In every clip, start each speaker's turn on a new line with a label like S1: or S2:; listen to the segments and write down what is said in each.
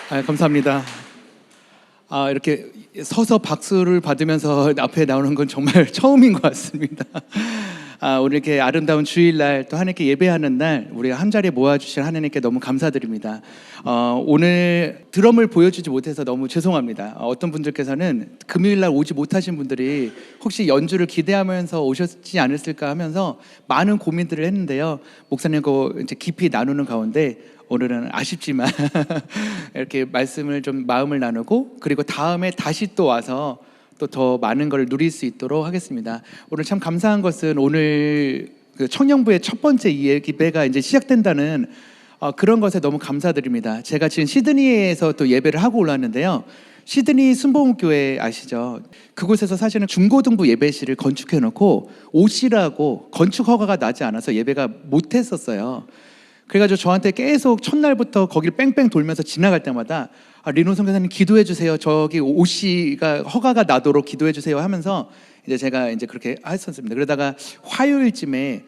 S1: 감사합니다. 이렇게 서서 박수를 받으면서 앞에 나오는 건 정말 처음인 것 같습니다. 오늘 이렇게 아름다운 주일날 또 하나님께 예배하는 날 우리가 한 자리에 모아주신 하나님께 너무 감사드립니다. 오늘 드럼을 보여주지 못해서 너무 죄송합니다. 어떤 분들께서는 금요일날 오지 못하신 분들이 혹시 연주를 기대하면서 오셨지 않았을까 하면서 많은 고민들을 했는데요. 목사님과 이제 깊이 나누는 가운데 오늘은 아쉽지만 이렇게 말씀을 좀 마음을 나누고 그리고 다음에 다시 또 와서 또 더 많은 걸 누릴 수 있도록 하겠습니다. 오늘 참 감사한 것은 오늘 그 청년부의 첫 번째 예배가 이제 시작된다는 그런 것에 너무 감사드립니다. 제가 지금 시드니에서 또 예배를 하고 올랐는데요. 시드니 순복음교회 아시죠? 그곳에서 사실은 중고등부 예배실을 건축해 놓고 OC라고 건축 허가가 나지 않아서 예배가 못 했었어요. 그래가지고 저한테 계속 첫날부터 거기를 뺑뺑 돌면서 지나갈 때마다 리노 선교사님 기도해 주세요. 저기 OC가 허가가 나도록 기도해 주세요 하면서 이제 제가 이제 그렇게 했었습니다. 그러다가 화요일쯤에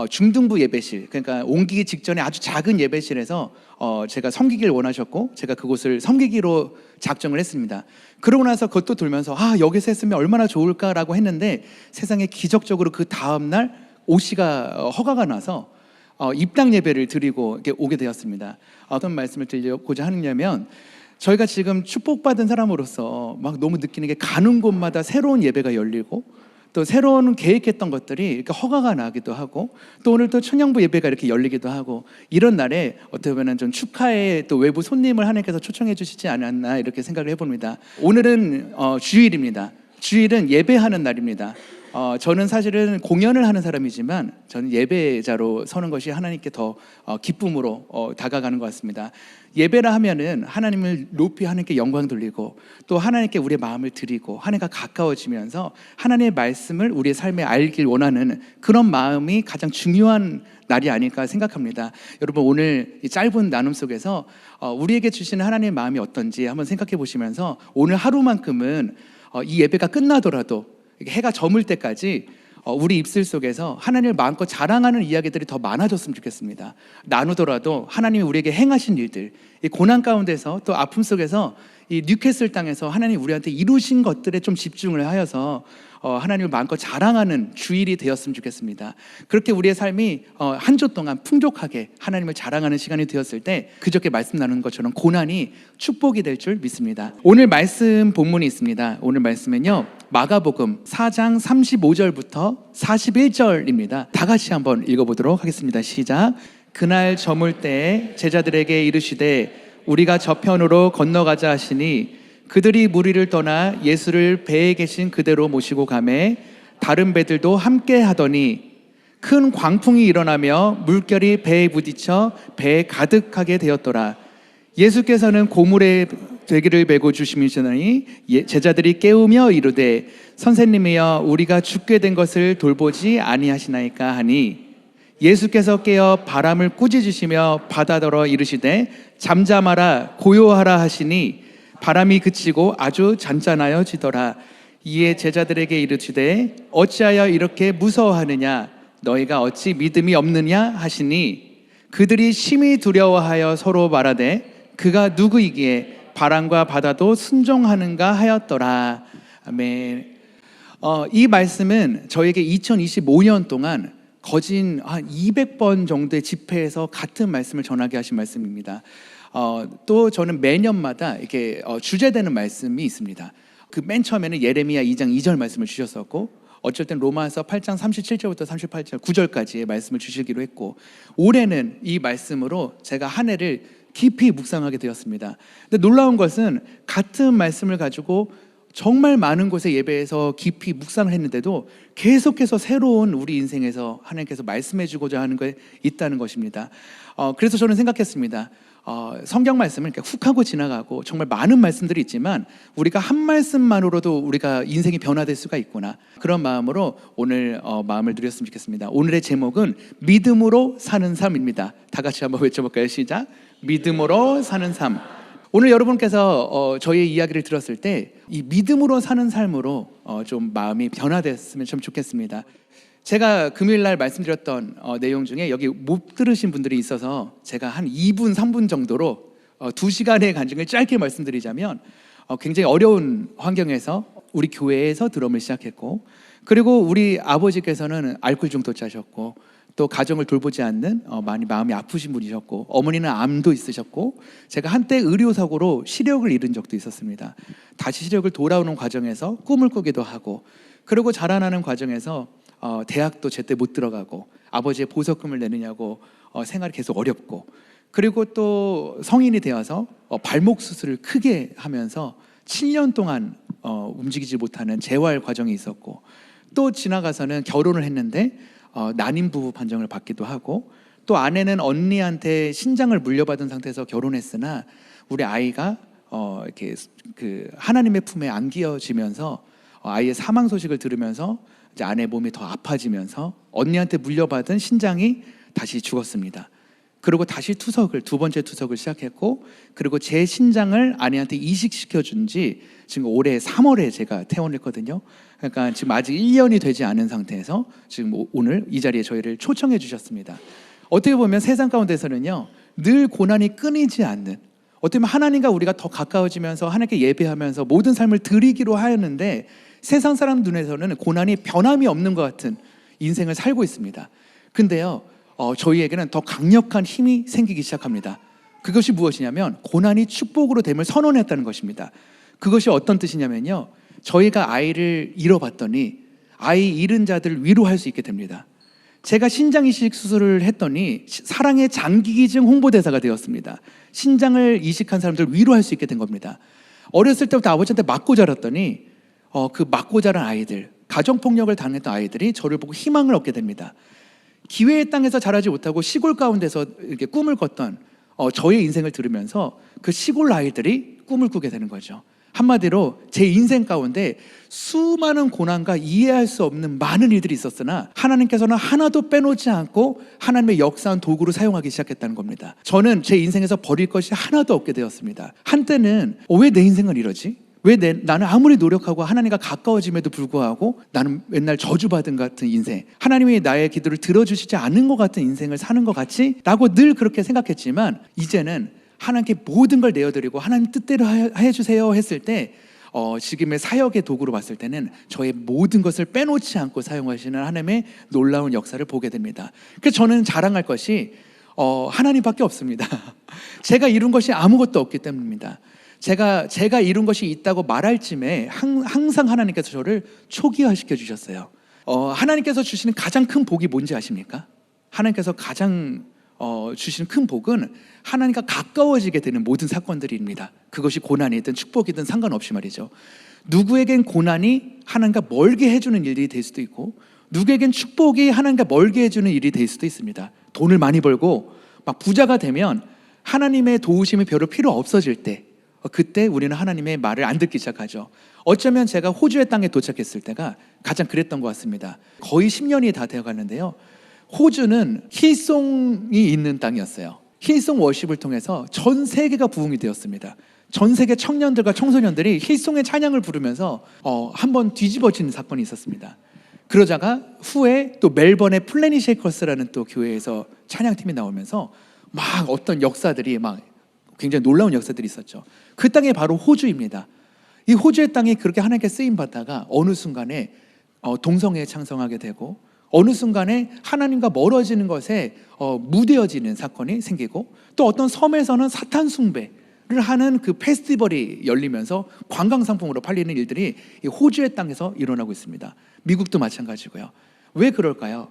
S1: 중등부 예배실, 그러니까 옮기기 직전에 아주 작은 예배실에서 제가 섬기기를 원하셨고 제가 그곳을 섬기기로 작정을 했습니다. 그러고 나서 그것도 돌면서 여기서 했으면 얼마나 좋을까라고 했는데 세상에 기적적으로 그 다음날 OC가 허가가 나서 입당 예배를 드리고 이렇게 오게 되었습니다. 어떤 말씀을 드리고자 하느냐면 저희가 지금 축복받은 사람으로서 막 너무 느끼는 게 가는 곳마다 새로운 예배가 열리고 또 새로운 계획했던 것들이 이렇게 허가가 나기도 하고 또 오늘 또 천영부 예배가 이렇게 열리기도 하고 이런 날에 어떻게 보면 좀 축하의 또 외부 손님을 하나님께서 초청해 주시지 않았나 이렇게 생각을 해봅니다. 오늘은 주일입니다. 주일은 예배하는 날입니다. 저는 사실은 공연을 하는 사람이지만 저는 예배자로 서는 것이 하나님께 더 기쁨으로 다가가는 것 같습니다. 예배라 하면은 하나님을 높이 하나님께 영광 돌리고 또 하나님께 우리의 마음을 드리고 하나님과 가까워지면서 하나님의 말씀을 우리의 삶에 알길 원하는 그런 마음이 가장 중요한 날이 아닐까 생각합니다. 여러분 오늘 이 짧은 나눔 속에서 우리에게 주시는 하나님의 마음이 어떤지 한번 생각해 보시면서 오늘 하루만큼은 이 예배가 끝나더라도 해가 저물 때까지 우리 입술 속에서 하나님을 마음껏 자랑하는 이야기들이 더 많아졌으면 좋겠습니다. 나누더라도 하나님이 우리에게 행하신 일들, 이 고난 가운데서 또 아픔 속에서 이 뉴캐슬 땅에서 하나님이 우리한테 이루신 것들에 좀 집중을 하여서 하나님을 마음껏 자랑하는 주일이 되었으면 좋겠습니다. 그렇게 우리의 삶이 한 주 동안 풍족하게 하나님을 자랑하는 시간이 되었을 때 그저께 말씀 나누는 것처럼 고난이 축복이 될 줄 믿습니다. 오늘 말씀 본문이 있습니다. 오늘 말씀은요 마가복음 4장 35절부터 41절입니다. 다 같이 한번 읽어보도록 하겠습니다. 시작. 그날 저물 때에 제자들에게 이르시되 우리가 저편으로 건너가자 하시니 그들이 무리를 떠나 예수를 배에 계신 그대로 모시고 가매 다른 배들도 함께 하더니 큰 광풍이 일어나며 물결이 배에 부딪혀 배에 가득하게 되었더라. 예수께서는 고물에 되기를 메고 주시미시더니 제자들이 깨우며 이르되 선생님이여 우리가 죽게 된 것을 돌보지 아니하시나이까 하니 예수께서 깨어 바람을 꾸짖으시며 바다더러 이르시되 잠잠하라 고요하라 하시니 바람이 그치고 아주 잔잔하여지더라. 이에 제자들에게 이르시되 어찌하여 이렇게 무서워하느냐 너희가 어찌 믿음이 없느냐 하시니 그들이 심히 두려워하여 서로 말하되 그가 누구이기에 바람과 바다도 순종하는가 하였더라. 아멘. 이 말씀은 저에게 2025년 동안 거진 한 200번 정도의 집회에서 같은 말씀을 전하게 하신 말씀입니다. 또 저는 매년마다 이렇게 주제되는 말씀이 있습니다. 그 맨 처음에는 예레미야 2장 2절 말씀을 주셨었고 어쩔 땐 로마서 8장 37절부터 38절 9절까지의 말씀을 주시기로 했고 올해는 이 말씀으로 제가 한 해를 깊이 묵상하게 되었습니다. 근데 놀라운 것은 같은 말씀을 가지고 정말 많은 곳의 예배에서 깊이 묵상을 했는데도 계속해서 새로운 우리 인생에서 하나님께서 말씀해 주고자 하는 게 있다는 것입니다. 그래서 저는 생각했습니다. 성경 말씀을 이렇게 훅 하고 지나가고 정말 많은 말씀들이 있지만 우리가 한 말씀만으로도 우리가 인생이 변화될 수가 있구나. 그런 마음으로 오늘 마음을 누렸으면 좋겠습니다. 오늘의 제목은 믿음으로 사는 삶입니다. 다 같이 한번 외쳐볼까요? 시작. 믿음으로 사는 삶. 오늘 여러분께서 저희의 이야기를 들었을 때 이 믿음으로 사는 삶으로 좀 마음이 변화됐으면 좀 좋겠습니다. 제가 금요일날 말씀드렸던 내용 중에 여기 못 들으신 분들이 있어서 제가 한 2분, 3분 정도로 2시간의 간증을 짧게 말씀드리자면 굉장히 어려운 환경에서 우리 교회에서 드럼을 시작했고, 그리고 우리 아버지께서는 알코올 중독자셨고, 또 가정을 돌보지 않는 많이 마음이 아프신 분이셨고, 어머니는 암도 있으셨고, 제가 한때 의료사고로 시력을 잃은 적도 있었습니다. 다시 시력을 돌아오는 과정에서 꿈을 꾸기도 하고, 그리고 자라나는 과정에서 대학도 제때 못 들어가고, 아버지의 보석금을 내느냐고 생활이 계속 어렵고, 그리고 또 성인이 되어서 발목 수술을 크게 하면서 7년 동안 움직이지 못하는 재활 과정이 있었고, 또 지나가서는 결혼을 했는데 난임 부부 판정을 받기도 하고, 또 아내는 언니한테 신장을 물려받은 상태에서 결혼했으나 우리 아이가 이렇게 그 하나님의 품에 안기어지면서 아이의 사망 소식을 들으면서 이제 아내 몸이 더 아파지면서 언니한테 물려받은 신장이 다시 죽었습니다. 그리고 다시 두 번째 투석을 시작했고, 그리고 제 신장을 아내한테 이식시켜 준 지 지금 올해 3월에 제가 퇴원했거든요. 그러니까 지금 아직 1년이 되지 않은 상태에서 지금 오늘 이 자리에 저희를 초청해 주셨습니다. 어떻게 보면 세상 가운데서는요, 늘 고난이 끊이지 않는, 어떻게 보면 하나님과 우리가 더 가까워지면서 하나님께 예배하면서 모든 삶을 드리기로 하였는데, 세상 사람 눈에서는 고난이 변함이 없는 것 같은 인생을 살고 있습니다. 근데요, 저희에게는 더 강력한 힘이 생기기 시작합니다. 그것이 무엇이냐면 고난이 축복으로 됨을 선언했다는 것입니다. 그것이 어떤 뜻이냐면요, 저희가 아이를 잃어봤더니 아이 잃은 자들을 위로할 수 있게 됩니다. 제가 신장 이식 수술을 했더니 사랑의 장기기증 홍보대사가 되었습니다. 신장을 이식한 사람들을 위로할 수 있게 된 겁니다. 어렸을 때부터 아버지한테 맞고 자랐더니 그 맞고 자란 아이들, 가정폭력을 당했던 아이들이 저를 보고 희망을 얻게 됩니다. 기회의 땅에서 자라지 못하고 시골 가운데서 이렇게 꿈을 꿨던 저의 인생을 들으면서 그 시골 아이들이 꿈을 꾸게 되는 거죠. 한마디로 제 인생 가운데 수많은 고난과 이해할 수 없는 많은 일들이 있었으나 하나님께서는 하나도 빼놓지 않고 하나님의 역사한 도구로 사용하기 시작했다는 겁니다. 저는 제 인생에서 버릴 것이 하나도 없게 되었습니다. 한때는 왜 내 인생은 이러지? 나는 아무리 노력하고 하나님과 가까워짐에도 불구하고 나는 맨날 저주받은 같은 인생, 하나님이 나의 기도를 들어주시지 않은 것 같은 인생을 사는 것 같이? 라고 늘 그렇게 생각했지만, 이제는 하나님께 모든 걸 내어드리고 하나님 뜻대로 해주세요 했을 때 지금의 사역의 도구로 봤을 때는 저의 모든 것을 빼놓지 않고 사용하시는 하나님의 놀라운 역사를 보게 됩니다. 그래서 저는 자랑할 것이 하나님밖에 없습니다. 제가 이룬 것이 아무것도 없기 때문입니다. 제가 이룬 것이 있다고 말할 쯤에 항상 하나님께서 저를 초기화시켜 주셨어요. 하나님께서 주시는 가장 큰 복이 뭔지 아십니까? 하나님께서 가장 주시는 큰 복은 하나님과 가까워지게 되는 모든 사건들입니다. 그것이 고난이든 축복이든 상관없이 말이죠. 누구에겐 고난이 하나님과 멀게 해주는 일이 될 수도 있고, 누구에겐 축복이 하나님과 멀게 해주는 일이 될 수도 있습니다. 돈을 많이 벌고 막 부자가 되면 하나님의 도우심이 별로 필요 없어질 때, 그때 우리는 하나님의 말을 안 듣기 시작하죠. 어쩌면 제가 호주의 땅에 도착했을 때가 가장 그랬던 것 같습니다. 거의 10년이 다 되어가는데요, 호주는 힐송이 있는 땅이었어요. 힐송 워십을 통해서 전 세계가 부흥이 되었습니다. 전 세계 청년들과 청소년들이 힐송의 찬양을 부르면서 한번 뒤집어지는 사건이 있었습니다. 그러다가 후에 또 멜번의 플래닛 쉐이커스라는 또 교회에서 찬양팀이 나오면서 막 어떤 역사들이 막 굉장히 놀라운 역사들이 있었죠. 그 땅이 바로 호주입니다. 이 호주의 땅이 그렇게 하나님께 쓰임받다가 어느 순간에 동성애에 창성하게 되고, 어느 순간에 하나님과 멀어지는 것에 무뎌지는 사건이 생기고, 또 어떤 섬에서는 사탄 숭배를 하는 그 페스티벌이 열리면서 관광 상품으로 팔리는 일들이 이 호주의 땅에서 일어나고 있습니다. 미국도 마찬가지고요. 왜 그럴까요?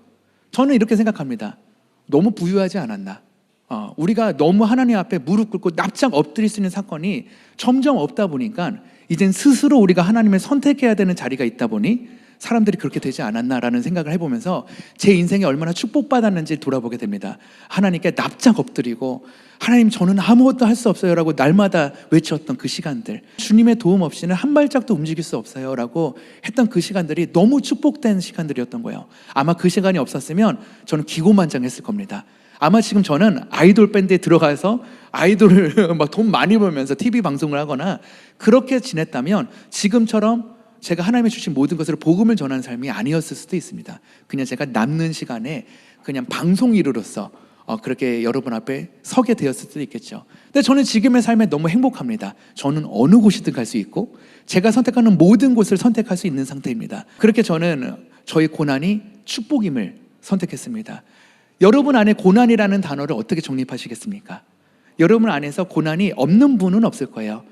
S1: 저는 이렇게 생각합니다. 너무 부유하지 않았나? 우리가 너무 하나님 앞에 무릎 꿇고 납작 엎드릴 수 있는 사건이 점점 없다 보니까 이젠 스스로 우리가 하나님을 선택해야 되는 자리가 있다 보니 사람들이 그렇게 되지 않았나라는 생각을 해보면서 제 인생이 얼마나 축복받았는지 돌아보게 됩니다. 하나님께 납작 엎드리고, 하나님 저는 아무것도 할 수 없어요 라고 날마다 외쳤던 그 시간들, 주님의 도움 없이는 한 발짝도 움직일 수 없어요 라고 했던 그 시간들이 너무 축복된 시간들이었던 거예요. 아마 그 시간이 없었으면 저는 기고만장했을 겁니다. 아마 지금 저는 아이돌 밴드에 들어가서 아이돌을 막 돈 많이 벌면서 TV 방송을 하거나 그렇게 지냈다면 지금처럼 제가 하나님이 주신 모든 것으로 복음을 전하는 삶이 아니었을 수도 있습니다. 그냥 제가 남는 시간에 그냥 방송 일으로서 그렇게 여러분 앞에 서게 되었을 수도 있겠죠. 근데 저는 지금의 삶에 너무 행복합니다. 저는 어느 곳이든 갈 수 있고 제가 선택하는 모든 곳을 선택할 수 있는 상태입니다. 그렇게 저는 저희 고난이 축복임을 선택했습니다. 여러분 안에 고난이라는 단어를 어떻게 정립하시겠습니까? 여러분 안에서 고난이 없는 분은 없을 거예요.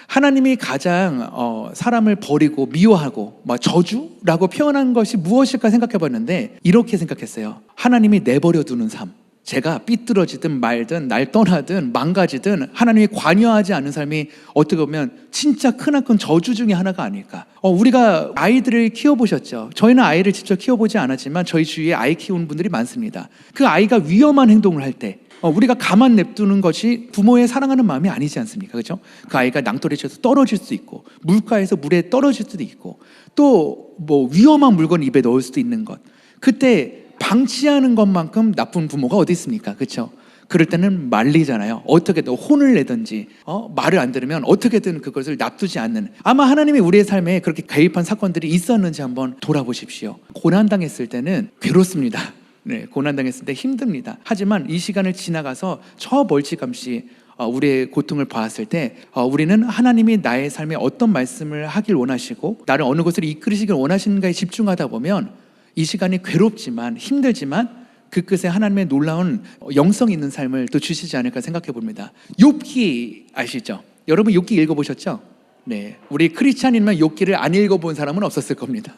S1: 하나님이 가장 사람을 버리고 미워하고 저주라고 표현한 것이 무엇일까 생각해 봤는데 이렇게 생각했어요. 하나님이 내버려 두는 삶. 제가 삐뚤어지든 말든 날 떠나든 망가지든 하나님이 관여하지 않는 삶이 어떻게 보면 진짜 크나큰 저주 중에 하나가 아닐까. 우리가 아이들을 키워보셨죠? 저희는 아이를 직접 키워보지 않았지만 저희 주위에 아이 키우는 분들이 많습니다. 그 아이가 위험한 행동을 할 때 우리가 가만 냅두는 것이 부모의 사랑하는 마음이 아니지 않습니까? 그렇죠? 그 아이가 낭떠러지에서 떨어질 수도 있고 물가에서 물에 떨어질 수도 있고 또 위험한 물건 입에 넣을 수도 있는 것. 그때 방치하는 것만큼 나쁜 부모가 어디 있습니까? 그렇죠? 그럴 때는 말리잖아요. 어떻게든 혼을 내든지 말을 안 들으면 어떻게든 그것을 놔두지 않는. 아마 하나님이 우리의 삶에 그렇게 개입한 사건들이 있었는지 한번 돌아보십시오. 고난당했을 때는 괴롭습니다. 네, 고난당했을 때 힘듭니다. 하지만 이 시간을 지나가서 저 멀찌감치 우리의 고통을 보았을 때 우리는 하나님이 나의 삶에 어떤 말씀을 하길 원하시고 나를 어느 곳으로 이끌으시길 원하시는가에 집중하다 보면 이 시간이 괴롭지만 힘들지만 그 끝에 하나님의 놀라운 영성 있는 삶을 또 주시지 않을까 생각해 봅니다. 욥기 아시죠? 여러분 욥기 읽어보셨죠? 네, 우리 크리스찬이면 욥기를 안 읽어본 사람은 없었을 겁니다.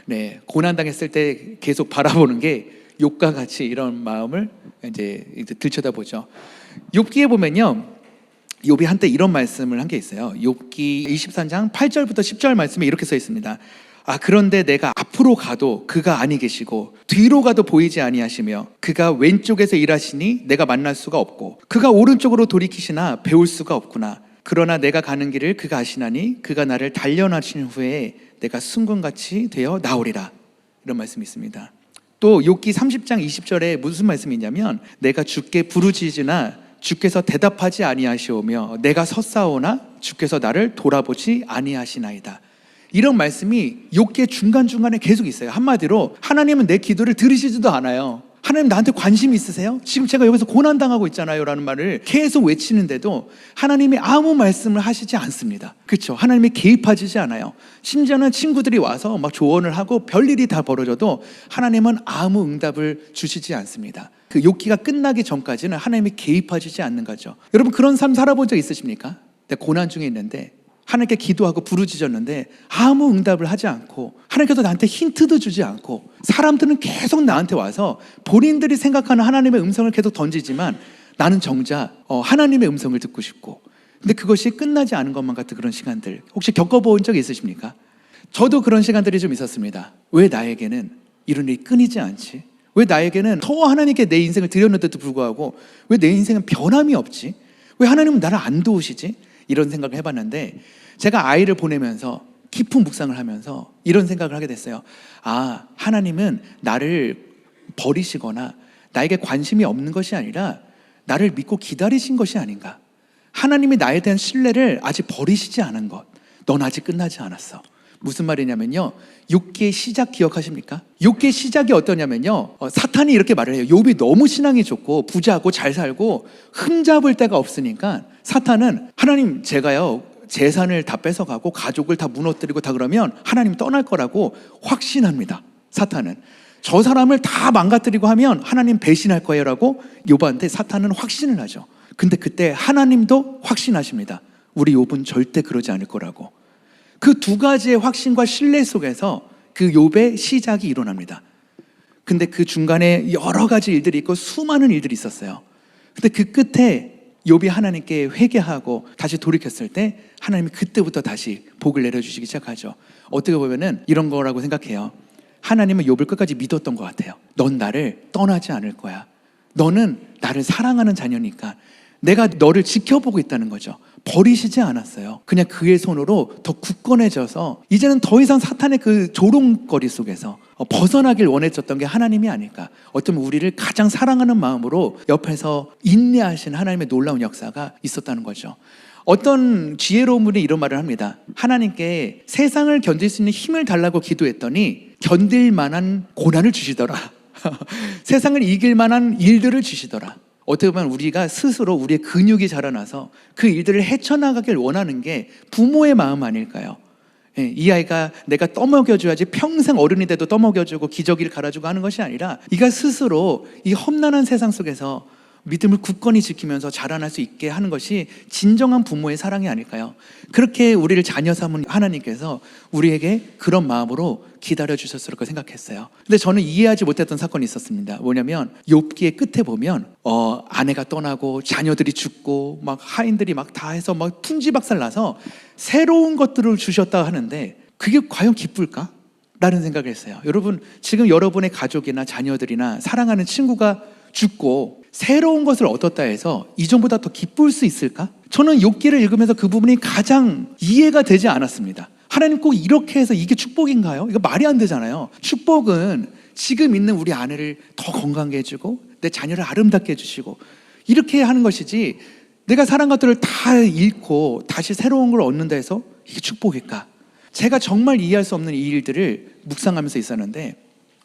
S1: 네, 고난당했을 때 계속 바라보는 게 욥과 같이 이런 마음을 이제 들여다보죠. 욥기에 보면요, 욥이 한때 이런 말씀을 한 게 있어요. 욥기 23장 8절부터 10절 말씀에 이렇게 써 있습니다. 그런데 내가 앞으로 가도 그가 아니 계시고 뒤로 가도 보이지 아니하시며 그가 왼쪽에서 일하시니 내가 만날 수가 없고 그가 오른쪽으로 돌이키시나 배울 수가 없구나. 그러나 내가 가는 길을 그가 아시나니 그가 나를 단련하신 후에 내가 순금같이 되어 나오리라. 이런 말씀이 있습니다. 또 욥기 30장 20절에 무슨 말씀이 있냐면 내가 주께 부르짖으나 주께서 대답하지 아니하시오며 내가 섰사오나 주께서 나를 돌아보지 아니하시나이다. 이런 말씀이 욥기의 중간중간에 계속 있어요. 한마디로 하나님은 내 기도를 들으시지도 않아요. 하나님 나한테 관심 있으세요? 지금 제가 여기서 고난당하고 있잖아요 라는 말을 계속 외치는데도 하나님이 아무 말씀을 하시지 않습니다. 그렇죠? 하나님이 개입하지 않아요. 심지어는 친구들이 와서 막 조언을 하고 별일이 다 벌어져도 하나님은 아무 응답을 주시지 않습니다. 그 욥기가 끝나기 전까지는 하나님이 개입하시지 않는 거죠. 여러분 그런 삶 살아본 적 있으십니까? 내가 고난 중에 있는데 하나님께 기도하고 부르짖었는데 아무 응답을 하지 않고 하나님께서 나한테 힌트도 주지 않고 사람들은 계속 나한테 와서 본인들이 생각하는 하나님의 음성을 계속 던지지만 나는 정작 하나님의 음성을 듣고 싶고 근데 그것이 끝나지 않은 것만 같은 그런 시간들 혹시 겪어본 적 있으십니까? 저도 그런 시간들이 좀 있었습니다. 왜 나에게는 이런 일이 끊이지 않지? 왜 나에게는 더 하나님께 내 인생을 드렸는데도 불구하고 왜 내 인생은 변함이 없지? 왜 하나님은 나를 안 도우시지? 이런 생각을 해봤는데 제가 아이를 보내면서 깊은 묵상을 하면서 이런 생각을 하게 됐어요. 하나님은 나를 버리시거나 나에게 관심이 없는 것이 아니라 나를 믿고 기다리신 것이 아닌가. 하나님이 나에 대한 신뢰를 아직 버리시지 않은 것. 넌 아직 끝나지 않았어. 무슨 말이냐면요, 욥기의 시작 기억하십니까? 욥기의 시작이 어떠냐면요, 사탄이 이렇게 말을 해요. 욥이 너무 신앙이 좋고 부자고 잘 살고 흠잡을 데가 없으니까 사탄은 하나님 제가요 재산을 다 뺏어가고 가족을 다 무너뜨리고 다 그러면 하나님 떠날 거라고 확신합니다. 사탄은 저 사람을 다 망가뜨리고 하면 하나님 배신할 거예요 라고 욥한테 사탄은 확신을 하죠. 근데 그때 하나님도 확신하십니다. 우리 욥은 절대 그러지 않을 거라고. 그 두 가지의 확신과 신뢰 속에서 그 욥의 시작이 일어납니다. 근데 그 중간에 여러 가지 일들이 있고 수많은 일들이 있었어요. 근데 그 끝에 욥이 하나님께 회개하고 다시 돌이켰을 때 하나님이 그때부터 다시 복을 내려주시기 시작하죠. 어떻게 보면은 이런 거라고 생각해요. 하나님은 욥을 끝까지 믿었던 것 같아요. 넌 나를 떠나지 않을 거야. 너는 나를 사랑하는 자녀니까 내가 너를 지켜보고 있다는 거죠. 버리시지 않았어요. 그냥 그의 손으로 더 굳건해져서 이제는 더 이상 사탄의 그 조롱거리 속에서 벗어나길 원했었던 게 하나님이 아닐까. 어쩌면 우리를 가장 사랑하는 마음으로 옆에서 인내하신 하나님의 놀라운 역사가 있었다는 거죠. 어떤 지혜로운 분이 이런 말을 합니다. 하나님께 세상을 견딜 수 있는 힘을 달라고 기도했더니 견딜 만한 고난을 주시더라. 세상을 이길 만한 일들을 주시더라. 어떻게 보면 우리가 스스로 우리의 근육이 자라나서 그 일들을 헤쳐나가길 원하는 게 부모의 마음 아닐까요? 예, 이 아이가 내가 떠먹여줘야지 평생 어른이 돼도 떠먹여주고 기저귀를 갈아주고 하는 것이 아니라 이가 스스로 이 험난한 세상 속에서 믿음을 굳건히 지키면서 자라날 수 있게 하는 것이 진정한 부모의 사랑이 아닐까요? 그렇게 우리를 자녀 삼은 하나님께서 우리에게 그런 마음으로 기다려 주셨을 거라고 생각했어요. 근데 저는 이해하지 못했던 사건이 있었습니다. 뭐냐면 욥기의 끝에 보면 아내가 떠나고 자녀들이 죽고 막 하인들이 막 다 해서 막 풍지박살 나서 새로운 것들을 주셨다 하는데 그게 과연 기쁠까? 라는 생각을 했어요. 여러분, 지금 여러분의 가족이나 자녀들이나 사랑하는 친구가 죽고 새로운 것을 얻었다 해서 이전보다 더 기쁠 수 있을까? 저는 욥기를 읽으면서 그 부분이 가장 이해가 되지 않았습니다. 하나님 꼭 이렇게 해서 이게 축복인가요? 이거 말이 안 되잖아요. 축복은 지금 있는 우리 아내를 더 건강하게 해주고 내 자녀를 아름답게 해주시고 이렇게 하는 것이지, 내가 사랑한 것들을 다 잃고 다시 새로운 걸 얻는다 해서 이게 축복일까? 제가 정말 이해할 수 없는 이 일들을 묵상하면서 있었는데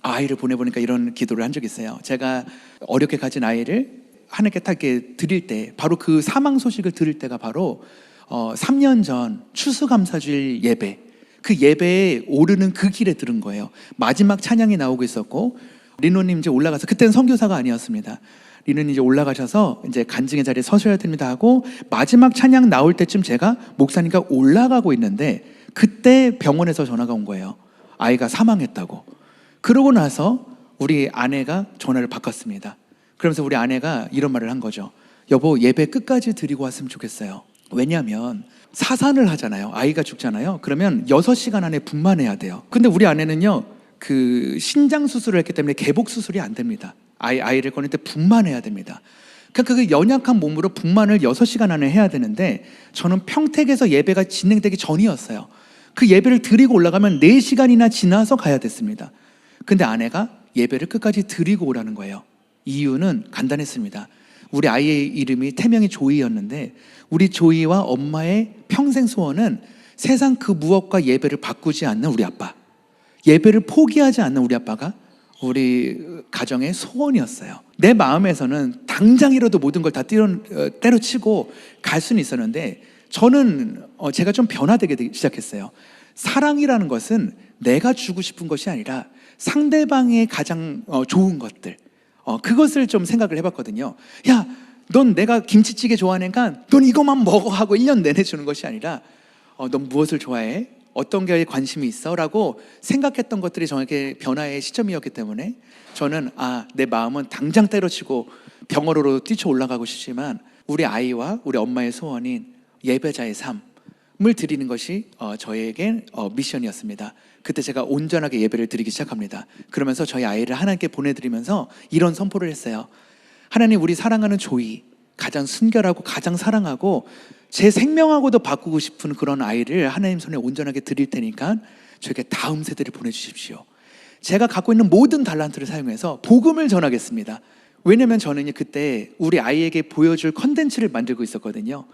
S1: 아이를 보내보니까 이런 기도를 한 적이 있어요. 제가 어렵게 가진 아이를 하나님께 딱 이렇게 드릴 때, 바로 그 사망 소식을 들을 때가 바로 3년 전 추수감사주일 예배, 그 예배에 오르는 그 길에 들은 거예요. 마지막 찬양이 나오고 있었고 리노님 이제 올라가서, 그때는 선교사가 아니었습니다. 리노님 이제 올라가셔서 이제 간증의 자리에 서셔야 됩니다 하고 마지막 찬양 나올 때쯤 제가 목사님과 올라가고 있는데 그때 병원에서 전화가 온 거예요. 아이가 사망했다고. 그러고 나서 우리 아내가 전화를 바꿨습니다. 그러면서 우리 아내가 이런 말을 한 거죠. 여보, 예배 끝까지 드리고 왔으면 좋겠어요. 왜냐하면 사산을 하잖아요. 아이가 죽잖아요. 그러면 6시간 안에 분만해야 돼요. 근데 우리 아내는요, 그 신장 수술을 했기 때문에 개복 수술이 안 됩니다. 아이를 꺼낼 때 분만해야 됩니다. 그러니까 그 연약한 몸으로 분만을 6시간 안에 해야 되는데 저는 평택에서 예배가 진행되기 전이었어요. 그 예배를 드리고 올라가면 4시간이나 지나서 가야 됐습니다. 근데 아내가 예배를 끝까지 드리고 오라는 거예요. 이유는 간단했습니다. 우리 아이의 이름이 태명이 조이였는데 우리 조이와 엄마의 평생 소원은 세상 그 무엇과 예배를 바꾸지 않는 우리 아빠, 예배를 포기하지 않는 우리 아빠가 우리 가정의 소원이었어요. 내 마음에서는 당장이라도 모든 걸 다 때려치고 갈 수는 있었는데 저는 제가 좀 변화되게 시작했어요. 사랑이라는 것은 내가 주고 싶은 것이 아니라 상대방의 가장 좋은 것들, 그것을 좀 생각을 해봤거든요. 야, 넌 내가 김치찌개 좋아하니까 넌 이것만 먹어 하고 1년 내내 주는 것이 아니라 넌 무엇을 좋아해? 어떤 게 관심이 있어? 라고 생각했던 것들이 저에게 변화의 시점이었기 때문에 저는 내 마음은 당장 때려치고 병원으로 뛰쳐 올라가고 싶지만 우리 아이와 우리 엄마의 소원인 예배자의 삶을 드리는 것이 저에게 미션이었습니다. 그때 제가 온전하게 예배를 드리기 시작합니다. 그러면서 저희 아이를 하나님께 보내드리면서 이런 선포를 했어요. 하나님, 우리 사랑하는 조이, 가장 순결하고 가장 사랑하고 제 생명하고도 바꾸고 싶은 그런 아이를 하나님 손에 온전하게 드릴 테니까 저에게 다음 세대를 보내주십시오. 제가 갖고 있는 모든 달란트를 사용해서 복음을 전하겠습니다. 왜냐면 저는 그때 우리 아이에게 보여줄 컨텐츠를 만들고 있었거든요.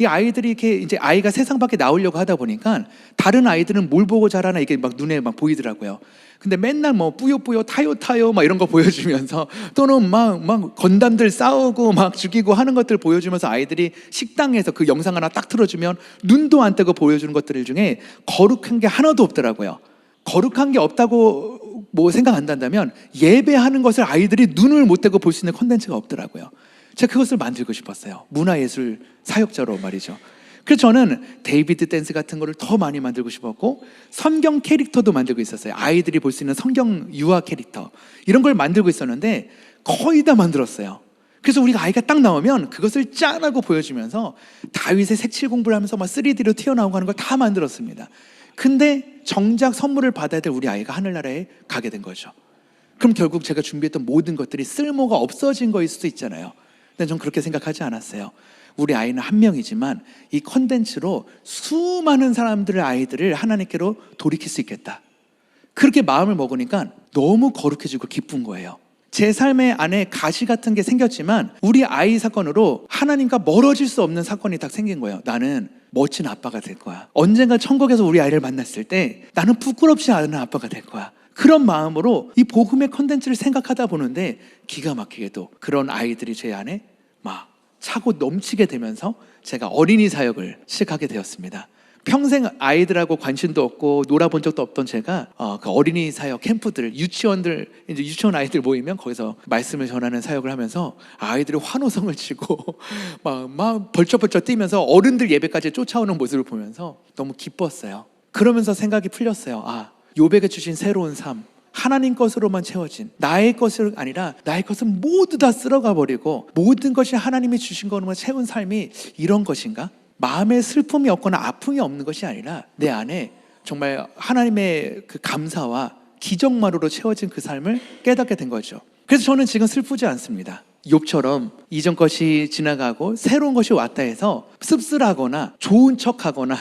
S1: 이 아이들이 이렇게 이제 아이가 세상 밖에 나오려고 하다 보니까 다른 아이들은 뭘 보고 자라나 이게 막 눈에 막 보이더라고요. 근데 맨날 뭐 뿌요뿌요 타요 막 이런 거 보여주면서 또는 막 건담들 싸우고 막 죽이고 하는 것들 보여주면서 아이들이 식당에서 그 영상 하나 딱 틀어주면 눈도 안 떼고 보여주는 것들 중에 거룩한 게 하나도 없더라고요. 거룩한 게 없다고 뭐 생각 안 한다면 예배하는 것을 아이들이 눈을 못 떼고 볼 수 있는 콘텐츠가 없더라고요. 제가 그것을 만들고 싶었어요. 문화예술 사역자로 말이죠. 그래서 저는 데이비드 댄스 같은 거를 더 많이 만들고 싶었고 성경 캐릭터도 만들고 있었어요. 아이들이 볼 수 있는 성경 유아 캐릭터 이런 걸 만들고 있었는데 거의 다 만들었어요. 그래서 우리가 아이가 딱 나오면 그것을 짠하고 보여주면서 다윗의 색칠 공부를 하면서 막 3D로 튀어나오고 하는 걸 다 만들었습니다. 근데 정작 선물을 받아야 될 우리 아이가 하늘나라에 가게 된 거죠. 그럼 결국 제가 준비했던 모든 것들이 쓸모가 없어진 거일 수도 있잖아요. 근데 전 그렇게 생각하지 않았어요. 우리 아이는 한 명이지만 이 컨텐츠로 수많은 사람들의 아이들을 하나님께로 돌이킬 수 있겠다. 그렇게 마음을 먹으니까 너무 거룩해지고 기쁜 거예요. 제 삶의 안에 가시 같은 게 생겼지만 우리 아이 사건으로 하나님과 멀어질 수 없는 사건이 딱 생긴 거예요. 나는 멋진 아빠가 될 거야. 언젠가 천국에서 우리 아이를 만났을 때 나는 부끄럽지 않은 아빠가 될 거야. 그런 마음으로 이 복음의 컨텐츠를 생각하다 보는데 기가 막히게도 그런 아이들이 제 안에 막 차고 넘치게 되면서 제가 어린이 사역을 시작하게 되었습니다. 평생 아이들하고 관심도 없고 놀아본 적도 없던 제가 그 어린이 사역 캠프들, 유치원들, 이제 유치원 아이들 모이면 거기서 말씀을 전하는 사역을 하면서 아이들이 환호성을 치고 막 벌쩍벌쩍 뛰면서 어른들 예배까지 쫓아오는 모습을 보면서 너무 기뻤어요. 그러면서 생각이 풀렸어요. 요백에 주신 새로운 삶, 하나님 것으로만 채워진 나의 것이 아니라 나의 것은 모두 다 쓸어가 버리고 모든 것이 하나님이 주신 것으로만 채운 삶이 이런 것인가? 마음에 슬픔이 없거나 아픔이 없는 것이 아니라 내 안에 정말 하나님의 그 감사와 기적만으로 채워진 그 삶을 깨닫게 된 거죠. 그래서 저는 지금 슬프지 않습니다. 욥처럼 이전 것이 지나가고 새로운 것이 왔다 해서 씁쓸하거나 좋은 척하거나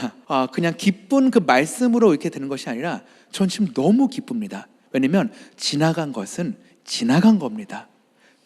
S1: 그냥 기쁜 그 말씀으로 이렇게 되는 것이 아니라 전 지금 너무 기쁩니다. 왜냐면 지나간 것은 지나간 겁니다.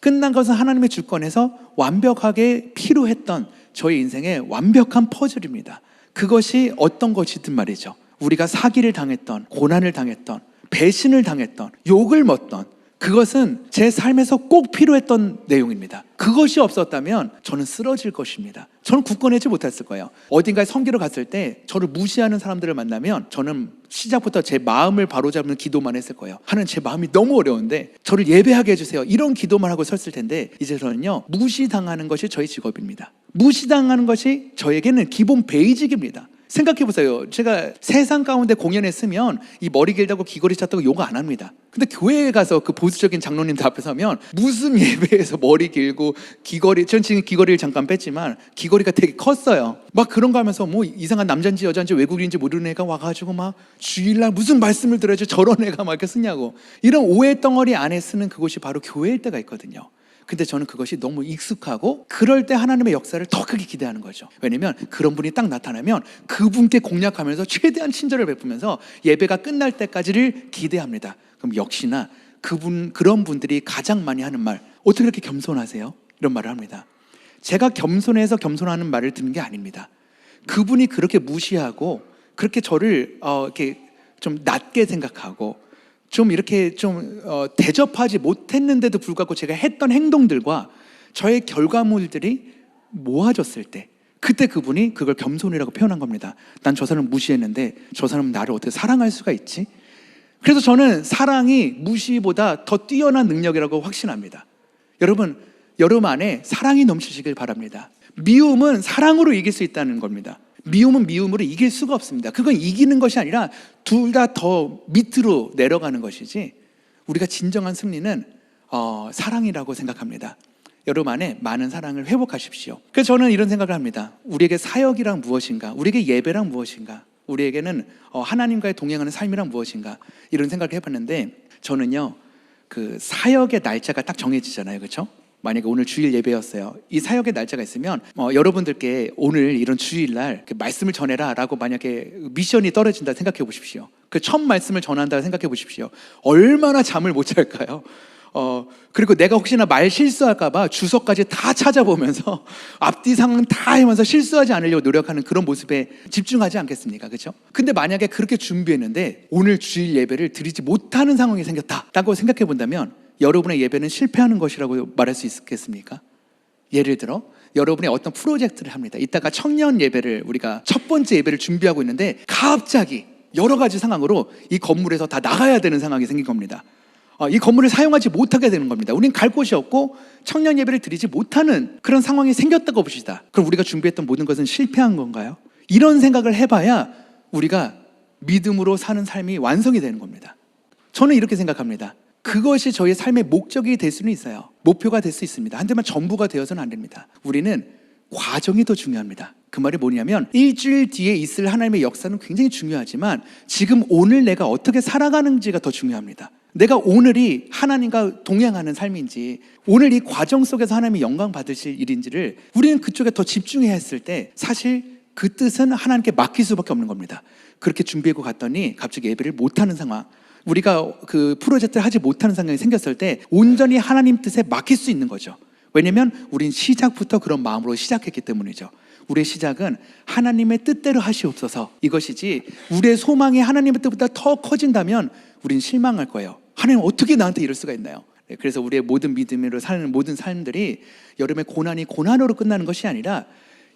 S1: 끝난 것은 하나님의 주권에서 완벽하게 필요했던 저희 인생의 완벽한 퍼즐입니다. 그것이 어떤 것이든 말이죠. 우리가 사기를 당했던, 고난을 당했던, 배신을 당했던, 욕을 먹던 그것은 제 삶에서 꼭 필요했던 내용입니다. 그것이 없었다면 저는 쓰러질 것입니다. 저는 굳건하지 못했을 거예요. 어딘가에 섬기러 갔을 때 저를 무시하는 사람들을 만나면 저는 시작부터 제 마음을 바로잡는 기도만 했을 거예요. 하나님, 제 마음이 너무 어려운데 저를 예배하게 해주세요. 이런 기도만 하고 섰을 텐데 이제 저는요, 무시당하는 것이 저희 직업입니다. 무시당하는 것이 저에게는 기본 베이직입니다. 생각해보세요. 제가 세상 가운데 공연했으면 이 머리 길다고 귀걸이 찼다고 욕 안 합니다. 근데 교회에 가서 그 보수적인 장로님들 앞에 서면 무슨 예배에서 머리 길고 귀걸이, 전 지금 귀걸이를 잠깐 뺐지만 귀걸이가 되게 컸어요. 막 그런 거 하면서 뭐 이상한 남자인지 여자인지 외국인인지 모르는 애가 와가지고 막 주일날 무슨 말씀을 들어야지 저런 애가 막 이렇게 쓰냐고, 이런 오해 덩어리 안에 쓰는 그곳이 바로 교회일 때가 있거든요. 근데 저는 그것이 너무 익숙하고 그럴 때 하나님의 역사를 더 크게 기대하는 거죠. 왜냐면 그런 분이 딱 나타나면 그분께 공략하면서 최대한 친절을 베푸면서 예배가 끝날 때까지를 기대합니다. 그럼 역시나 그런 분들이 가장 많이 하는 말, 어떻게 이렇게 겸손하세요? 이런 말을 합니다. 제가 겸손해서 겸손하는 말을 듣는 게 아닙니다. 그분이 그렇게 무시하고 그렇게 저를 이렇게 좀 낮게 생각하고 좀 이렇게 좀 대접하지 못했는데도 불구하고 제가 했던 행동들과 저의 결과물들이 모아졌을 때, 그때 그분이 그걸 겸손이라고 표현한 겁니다. 난 저 사람을 무시했는데 저 사람은 나를 어떻게 사랑할 수가 있지? 그래서 저는 사랑이 무시보다 더 뛰어난 능력이라고 확신합니다. 여러분 안에 사랑이 넘치시길 바랍니다. 미움은 사랑으로 이길 수 있다는 겁니다. 미움은 미움으로 이길 수가 없습니다. 그건 이기는 것이 아니라 둘 다 더 밑으로 내려가는 것이지, 우리가 진정한 승리는 사랑이라고 생각합니다. 여러분 안에 많은 사랑을 회복하십시오. 그래서 저는 이런 생각을 합니다. 우리에게 사역이란 무엇인가? 우리에게 예배란 무엇인가? 우리에게는 하나님과의 동행하는 삶이란 무엇인가? 이런 생각을 해봤는데, 저는요, 그 사역의 날짜가 딱 정해지잖아요, 그렇죠? 만약에 오늘 주일 예배였어요. 이 사역의 날짜가 있으면 여러분들께 오늘 이런 주일날 말씀을 전해라 라고 만약에 미션이 떨어진다 생각해 보십시오. 그 첫 말씀을 전한다 생각해 보십시오. 얼마나 잠을 못 잘까요? 그리고 내가 혹시나 말 실수할까 봐 주석까지 다 찾아보면서 앞뒤 상황 다 하면서 실수하지 않으려고 노력하는 그런 모습에 집중하지 않겠습니까? 그렇죠? 근데 만약에 그렇게 준비했는데 오늘 주일 예배를 드리지 못하는 상황이 생겼다라고 생각해 본다면 여러분의 예배는 실패하는 것이라고 말할 수 있겠습니까? 예를 들어 여러분이 어떤 프로젝트를 합니다. 이따가 청년 예배를, 우리가 첫 번째 예배를 준비하고 있는데 갑자기 여러 가지 상황으로 이 건물에서 다 나가야 되는 상황이 생긴 겁니다. 이 건물을 사용하지 못하게 되는 겁니다. 우린 갈 곳이 없고 청년 예배를 드리지 못하는 그런 상황이 생겼다고 봅시다. 그럼 우리가 준비했던 모든 것은 실패한 건가요? 이런 생각을 해봐야 우리가 믿음으로 사는 삶이 완성이 되는 겁니다. 저는 이렇게 생각합니다. 그것이 저희의 삶의 목적이 될 수는 있어요. 목표가 될 수 있습니다. 하지만 전부가 되어서는 안 됩니다. 우리는 과정이 더 중요합니다. 그 말이 뭐냐면 일주일 뒤에 있을 하나님의 역사는 굉장히 중요하지만 지금 오늘 내가 어떻게 살아가는지가 더 중요합니다. 내가 오늘이 하나님과 동행하는 삶인지, 오늘 이 과정 속에서 하나님이 영광 받으실 일인지를 우리는 그쪽에 더 집중해야 했을 때 사실 그 뜻은 하나님께 맡길 수밖에 없는 겁니다. 그렇게 준비하고 갔더니 갑자기 예배를 못하는 상황, 우리가 그 프로젝트를 하지 못하는 상황이 생겼을 때 온전히 하나님 뜻에 맡길 수 있는 거죠. 왜냐하면 우린 시작부터 그런 마음으로 시작했기 때문이죠. 우리의 시작은 하나님의 뜻대로 하시옵소서 이것이지, 우리의 소망이 하나님의 뜻보다 더 커진다면 우리는 실망할 거예요. 하나님 어떻게 나한테 이럴 수가 있나요? 그래서 우리의 모든 믿음으로 사는 모든 삶들이 여러분의 고난이 고난으로 끝나는 것이 아니라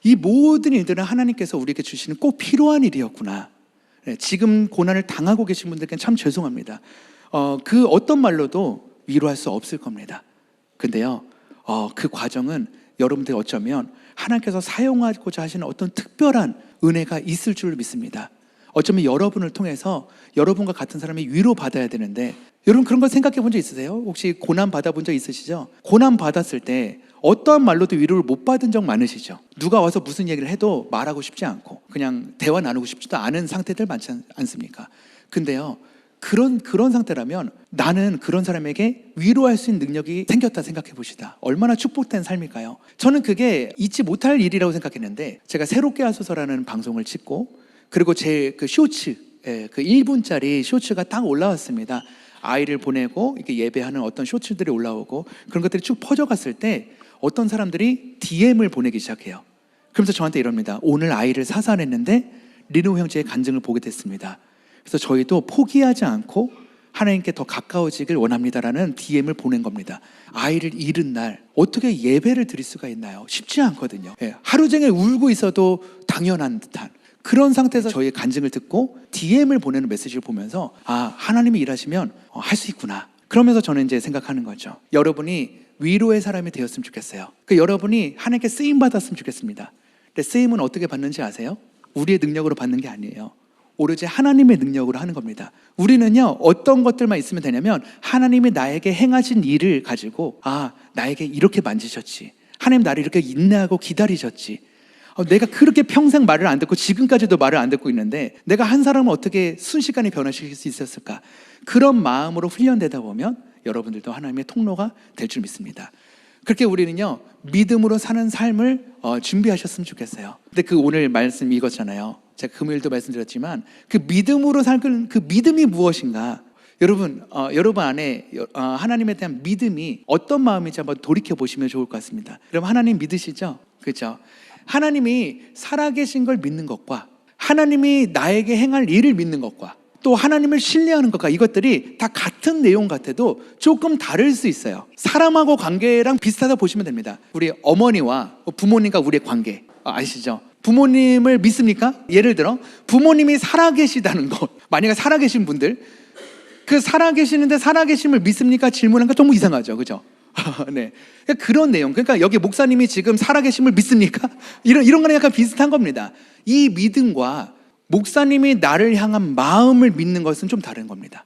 S1: 이 모든 일들은 하나님께서 우리에게 주시는 꼭 필요한 일이었구나. 지금 고난을 당하고 계신 분들께는 참 죄송합니다. 그 어떤 말로도 위로할 수 없을 겁니다. 근데요, 그 과정은 여러분들이 어쩌면 하나님께서 사용하고자 하시는 어떤 특별한 은혜가 있을 줄 믿습니다. 어쩌면 여러분을 통해서 여러분과 같은 사람이 위로받아야 되는데, 여러분 그런 거 생각해 본 적 있으세요? 혹시 고난 받아본 적 있으시죠? 고난 받았을 때 어떠한 말로도 위로를 못 받은 적 많으시죠? 누가 와서 무슨 얘기를 해도 말하고 싶지 않고 그냥 대화 나누고 싶지도 않은 상태들 많지 않습니까? 근데요, 그런 상태라면 나는 그런 사람에게 위로할 수 있는 능력이 생겼다 생각해 보시다. 얼마나 축복된 삶일까요? 저는 그게 잊지 못할 일이라고 생각했는데, 제가 새롭게 하소서라는 방송을 찍고, 그리고 제 그 쇼츠, 그 1분짜리 쇼츠가 딱 올라왔습니다. 아이를 보내고 이렇게 예배하는 어떤 쇼츠들이 올라오고 그런 것들이 쭉 퍼져갔을 때 어떤 사람들이 DM을 보내기 시작해요. 그러면서 저한테 이럽니다. 오늘 아이를 사산했는데 리노 형제의 간증을 보게 됐습니다. 그래서 저희도 포기하지 않고 하나님께 더 가까워지길 원합니다라는 DM을 보낸 겁니다. 아이를 잃은 날 어떻게 예배를 드릴 수가 있나요? 쉽지 않거든요. 하루 종일 울고 있어도 당연한 듯한 그런 상태에서 저희의 간증을 듣고 DM을 보내는 메시지를 보면서 하나님이 일하시면 할 수 있구나. 그러면서 저는 이제 생각하는 거죠. 여러분이 위로의 사람이 되었으면 좋겠어요. 여러분이 하나님께 쓰임 받았으면 좋겠습니다. 근데 쓰임은 어떻게 받는지 아세요? 우리의 능력으로 받는 게 아니에요. 오로지 하나님의 능력으로 하는 겁니다. 우리는요, 어떤 것들만 있으면 되냐면 하나님이 나에게 행하신 일을 가지고 나에게 이렇게 만지셨지, 하나님 나를 이렇게 인내하고 기다리셨지, 내가 그렇게 평생 말을 안 듣고 지금까지도 말을 안 듣고 있는데 내가 한 사람을 어떻게 순식간에 변화시킬 수 있었을까? 그런 마음으로 훈련되다 보면 여러분들도 하나님의 통로가 될 줄 믿습니다. 그렇게 우리는요, 믿음으로 사는 삶을 준비하셨으면 좋겠어요. 근데 그 오늘 말씀 읽었잖아요. 제가 금요일도 말씀드렸지만 그 믿음으로 살는 그 믿음이 무엇인가? 여러분 안에 하나님에 대한 믿음이 어떤 마음인지 한번 돌이켜 보시면 좋을 것 같습니다. 여러분 하나님 믿으시죠? 그렇죠? 하나님이 살아계신 걸 믿는 것과 하나님이 나에게 행할 일을 믿는 것과 또 하나님을 신뢰하는 것과 이것들이 다 같은 내용 같아도 조금 다를 수 있어요. 사람하고 관계랑 비슷하다 보시면 됩니다. 우리 어머니와 부모님과 우리의 관계 아시죠? 부모님을 믿습니까? 예를 들어 부모님이 살아계시다는 것, 만약에 살아계신 분들, 그 살아계시는데 살아계심을 믿습니까? 질문하니까 좀 이상하죠, 그죠? 네, 그런 내용. 그러니까 여기 목사님이 지금 살아계심을 믿습니까? 이런 거는 약간 비슷한 겁니다. 이 믿음과 목사님이 나를 향한 마음을 믿는 것은 좀 다른 겁니다.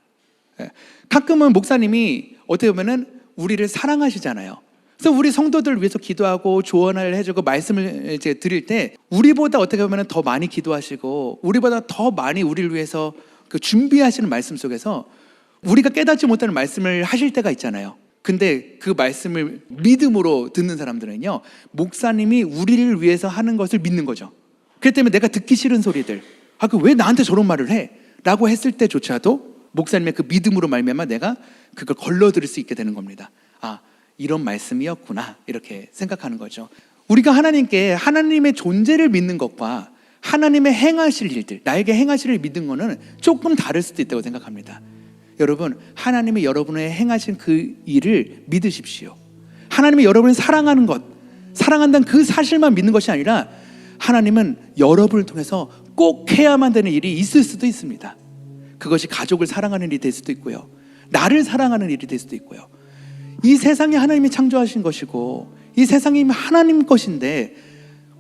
S1: 가끔은 목사님이 어떻게 보면은 우리를 사랑하시잖아요. 그래서 우리 성도들을 위해서 기도하고 조언을 해주고 말씀을 이제 드릴 때 우리보다 어떻게 보면은 더 많이 기도하시고 우리보다 더 많이 우리를 위해서 그 준비하시는 말씀 속에서 우리가 깨닫지 못하는 말씀을 하실 때가 있잖아요. 근데 그 말씀을 믿음으로 듣는 사람들은요, 목사님이 우리를 위해서 하는 것을 믿는 거죠. 그렇기 때문에 내가 듣기 싫은 소리들, 그 왜 나한테 저런 말을 해? 라고 했을 때조차도 목사님의 그 믿음으로 말미암아 내가 그걸 걸러들을 수 있게 되는 겁니다. 이런 말씀이었구나, 이렇게 생각하는 거죠. 우리가 하나님께 하나님의 존재를 믿는 것과 하나님의 행하실 일들, 나에게 행하실 일을 믿는 거는 조금 다를 수도 있다고 생각합니다. 여러분, 하나님이 여러분의 행하신 그 일을 믿으십시오. 하나님이 여러분을 사랑하는 것, 사랑한다는 그 사실만 믿는 것이 아니라 하나님은 여러분을 통해서 꼭 해야만 되는 일이 있을 수도 있습니다. 그것이 가족을 사랑하는 일이 될 수도 있고요, 나를 사랑하는 일이 될 수도 있고요. 이 세상이 하나님이 창조하신 것이고 이 세상이 하나님 것인데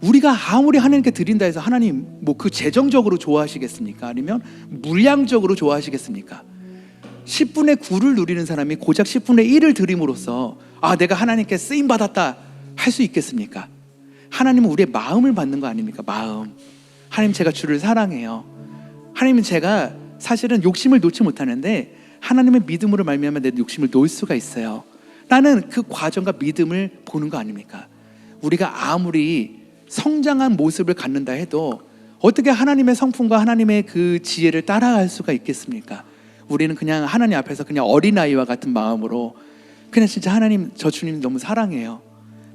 S1: 우리가 아무리 하나님께 드린다 해서 하나님 그 재정적으로 좋아하시겠습니까? 아니면 물량적으로 좋아하시겠습니까? 10분의 9를 누리는 사람이 고작 10분의 1을 드림으로써 내가 하나님께 쓰임받았다 할 수 있겠습니까? 하나님은 우리의 마음을 받는 거 아닙니까? 마음. 하나님, 제가 주를 사랑해요. 하나님은 제가 사실은 욕심을 놓지 못하는데 하나님의 믿음으로 말미암아 내 욕심을 놓을 수가 있어요. 나는 그 과정과 믿음을 보는 거 아닙니까? 우리가 아무리 성장한 모습을 갖는다 해도 어떻게 하나님의 성품과 하나님의 그 지혜를 따라갈 수가 있겠습니까? 우리는 그냥 하나님 앞에서 그냥 어린아이와 같은 마음으로 그냥 진짜 하나님, 저 주님 너무 사랑해요.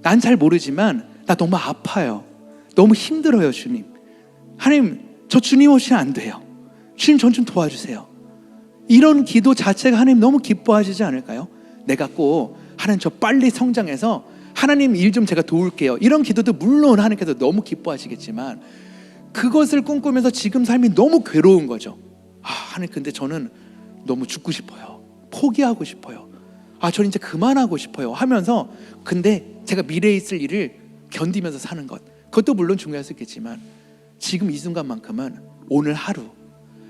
S1: 난 잘 모르지만 나 너무 아파요. 너무 힘들어요, 주님. 하나님, 저 주님 없이 안 돼요. 주님, 전 좀 도와주세요. 이런 기도 자체가 하나님 너무 기뻐하시지 않을까요? 내가 꼭 하나님 저 빨리 성장해서 하나님 일 좀 제가 도울게요. 이런 기도도 물론 하나님께서 너무 기뻐하시겠지만 그것을 꿈꾸면서 지금 삶이 너무 괴로운 거죠. 하나님, 근데 저는 너무 죽고 싶어요. 포기하고 싶어요. 저는 이제 그만하고 싶어요 하면서, 근데 제가 미래에 있을 일을 견디면서 사는 것, 그것도 물론 중요할 수 있겠지만 지금 이 순간만큼은 오늘 하루,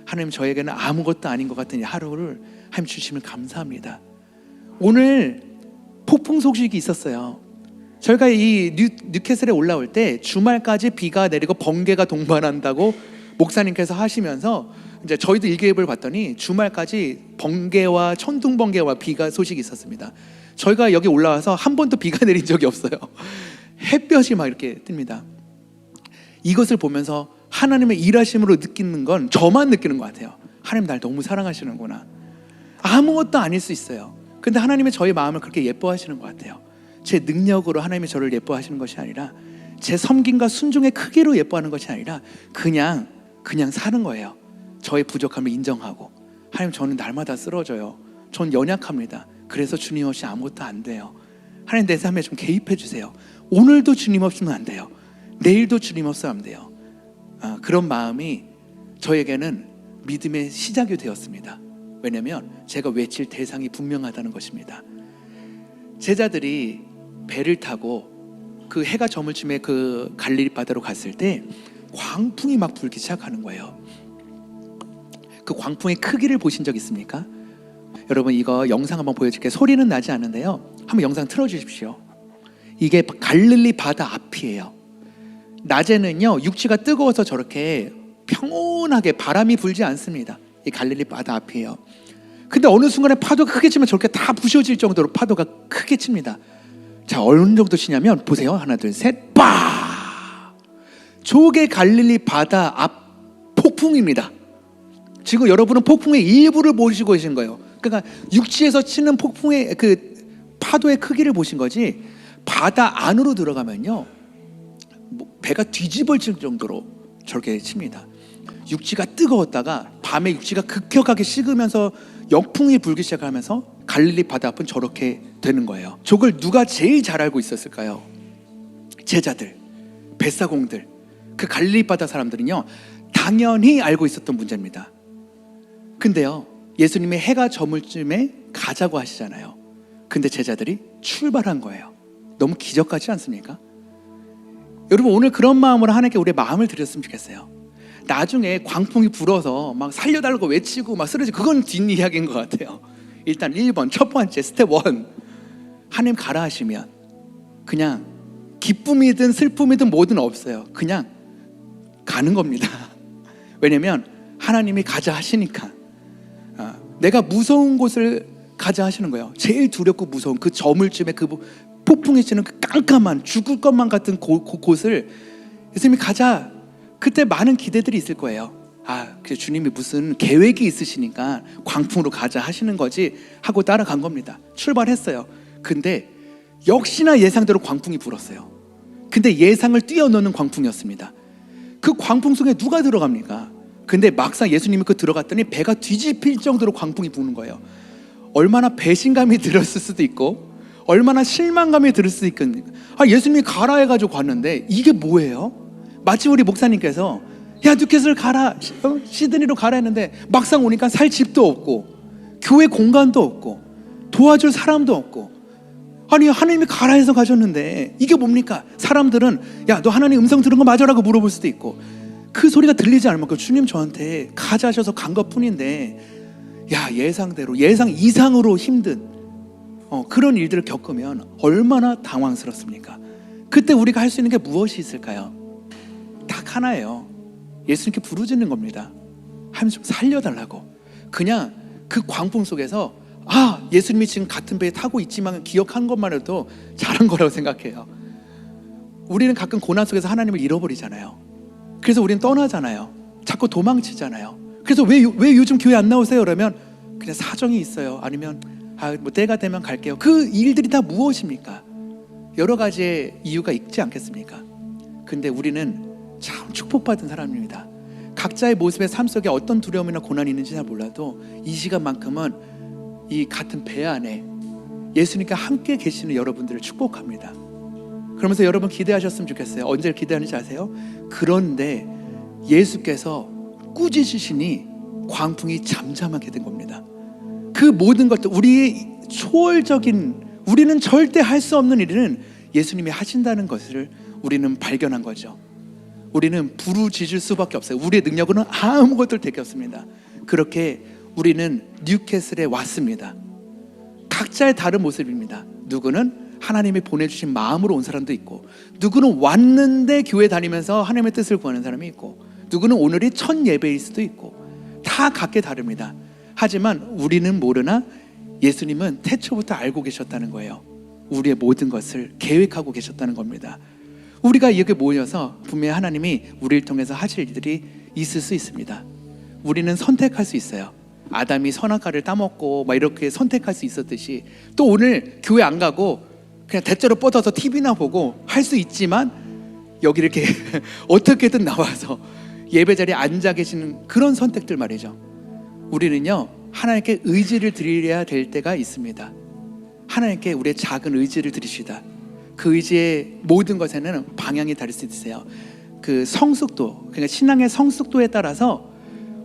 S1: 하나님 저에게는 아무것도 아닌 것 같은 이 하루를 하나님 주시면 감사합니다. 오늘 폭풍 소식이 있었어요. 저희가 이 뉴캐슬에 올라올 때 주말까지 비가 내리고 번개가 동반한다고 목사님께서 하시면서 이제 저희도 일기예보를 봤더니 주말까지 번개와 천둥 번개와 비가 소식이 있었습니다. 저희가 여기 올라와서 한 번도 비가 내린 적이 없어요. 햇볕이 막 이렇게 뜹니다. 이것을 보면서 하나님의 일하심으로 느끼는 건 저만 느끼는 것 같아요. 하나님 날 너무 사랑하시는구나. 아무것도 아닐 수 있어요. 근데 하나님의 저의 마음을 그렇게 예뻐하시는 것 같아요. 제 능력으로 하나님이 저를 예뻐하시는 것이 아니라 제 섬김과 순종의 크기로 예뻐하는 것이 아니라 그냥 사는 거예요. 저의 부족함을 인정하고, 하나님 저는 날마다 쓰러져요. 전 연약합니다. 그래서 주님 없이 아무것도 안 돼요. 하나님 내 삶에 좀 개입해 주세요. 오늘도 주님 없으면 안 돼요. 내일도 주님 없으면 안 돼요. 그런 마음이 저에게는 믿음의 시작이 되었습니다. 왜냐하면 제가 외칠 대상이 분명하다는 것입니다. 제자들이 배를 타고 그 해가 저물 쯤에 그 갈릴리 바다로 갔을 때 광풍이 막 불기 시작하는 거예요. 그 광풍의 크기를 보신 적 있습니까? 여러분, 이거 영상 한번 보여줄게요. 소리는 나지 않는데요, 한번 영상 틀어주십시오. 이게 갈릴리 바다 앞이에요. 낮에는요 육지가 뜨거워서 저렇게 평온하게 바람이 불지 않습니다. 이 갈릴리 바다 앞이에요. 근데 어느 순간에 파도가 크게 치면 저렇게 다 부셔질 정도로 파도가 크게 칩니다. 자, 어느 정도 치냐면 보세요. 하나 둘 셋, 빠! 저게 갈릴리 바다 앞 폭풍입니다. 지금 여러분은 폭풍의 일부를 보시고 계신 거예요. 그러니까 육지에서 치는 폭풍의 그 파도의 크기를 보신 거지, 바다 안으로 들어가면요 배가 뒤집어질 정도로 저렇게 칩니다. 육지가 뜨거웠다가 밤에 육지가 급격하게 식으면서 역풍이 불기 시작하면서 갈릴리 바다 앞은 저렇게 되는 거예요. 저걸 누가 제일 잘 알고 있었을까요? 제자들, 뱃사공들, 그 갈릴리 바다 사람들은요 당연히 알고 있었던 문제입니다. 근데요 예수님이 해가 저물 쯤에 가자고 하시잖아요. 근데 제자들이 출발한 거예요. 너무 기적 같지 않습니까? 여러분, 오늘 그런 마음으로 하나님께 우리의 마음을 드렸으면 좋겠어요. 나중에 광풍이 불어서 막 살려달라고 외치고 막 쓰러지고, 그건 뒷이야기인 것 같아요. 일단 1번, 첫 번째 스텝 1, 하나님 가라 하시면 그냥 기쁨이든 슬픔이든 뭐든 없어요. 그냥 가는 겁니다. 왜냐면 하나님이 가자 하시니까. 내가 무서운 곳을 가자 하시는 거예요. 제일 두렵고 무서운 그 저물쯤에 그 폭풍이 치는 그 깜깜한 죽을 것만 같은 곳을 예수님이 가자. 그때 많은 기대들이 있을 거예요. 그 주님이 무슨 계획이 있으시니까 광풍으로 가자 하시는 거지 하고 따라간 겁니다. 출발했어요. 근데 역시나 예상대로 광풍이 불었어요. 근데 예상을 뛰어넘는 광풍이었습니다. 그 광풍 속에 누가 들어갑니까? 근데 막상 예수님이 그 들어갔더니 배가 뒤집힐 정도로 광풍이 부는 거예요. 얼마나 배신감이 들었을 수도 있고 얼마나 실망감이 들을 수도 있겠습니까? 예수님이 가라 해가지고 갔는데 이게 뭐예요? 마치 우리 목사님께서 야 뉴캐슬 가라, 시드니로 가라 했는데 막상 오니까 살 집도 없고 교회 공간도 없고 도와줄 사람도 없고, 아니 하나님이 가라 해서 가셨는데 이게 뭡니까? 사람들은 야 너 하나님 음성 들은 거 맞아라고 물어볼 수도 있고, 그 소리가 들리지 않을 만큼 주님 저한테 가자 하셔서 간 것뿐인데 야 예상대로 예상 이상으로 힘든 그런 일들을 겪으면 얼마나 당황스럽습니까? 그때 우리가 할 수 있는 게 무엇이 있을까요? 딱 하나예요. 예수님께 부르짖는 겁니다. 하나님 좀 살려달라고. 그냥 그 광풍 속에서 예수님이 지금 같은 배에 타고 있지만 기억한 것만 해도 잘한 거라고 생각해요. 우리는 가끔 고난 속에서 하나님을 잃어버리잖아요. 그래서 우리는 떠나잖아요. 자꾸 도망치잖아요. 그래서 왜 요즘 교회 안 나오세요? 그러면 그냥 사정이 있어요. 아니면 뭐 때가 되면 갈게요. 그 일들이 다 무엇입니까? 여러 가지의 이유가 있지 않겠습니까? 근데 우리는 참 축복받은 사람입니다. 각자의 모습의 삶 속에 어떤 두려움이나 고난이 있는지 잘 몰라도 이 시간만큼은 이 같은 배 안에 예수님과 함께 계시는 여러분들을 축복합니다. 그러면서 여러분 기대하셨으면 좋겠어요. 언제 기대하는지 아세요? 그런데 예수께서 꾸짖으시니 광풍이 잠잠하게 된 겁니다. 그 모든 것들, 우리의 초월적인, 우리는 절대 할 수 없는 일은 예수님이 하신다는 것을 우리는 발견한 거죠. 우리는 부르짖을 수밖에 없어요. 우리의 능력으로는 아무것도 될 게 없습니다. 그렇게 우리는 뉴캐슬에 왔습니다. 각자의 다른 모습입니다. 누구는 하나님이 보내주신 마음으로 온 사람도 있고, 누구는 왔는데 교회 다니면서 하나님의 뜻을 구하는 사람이 있고, 누구는 오늘이 첫 예배일 수도 있고, 다 각기 다릅니다. 하지만 우리는 모르나 예수님은 태초부터 알고 계셨다는 거예요. 우리의 모든 것을 계획하고 계셨다는 겁니다. 우리가 여기 모여서 분명히 하나님이 우리를 통해서 하실 일들이 있을 수 있습니다. 우리는 선택할 수 있어요. 아담이 선악과를 따먹고 막 이렇게 선택할 수 있었듯이, 또 오늘 교회 안 가고 그냥 대자로 뻗어서 TV나 보고 할 수 있지만, 여기 이렇게 어떻게든 나와서 예배 자리에 앉아 계시는 그런 선택들 말이죠. 우리는요, 하나님께 의지를 드려야 될 때가 있습니다. 하나님께 우리의 작은 의지를 드리시다. 그 의지의 모든 것에는 방향이 다를 수 있어요. 그 성숙도, 그러니까 신앙의 성숙도에 따라서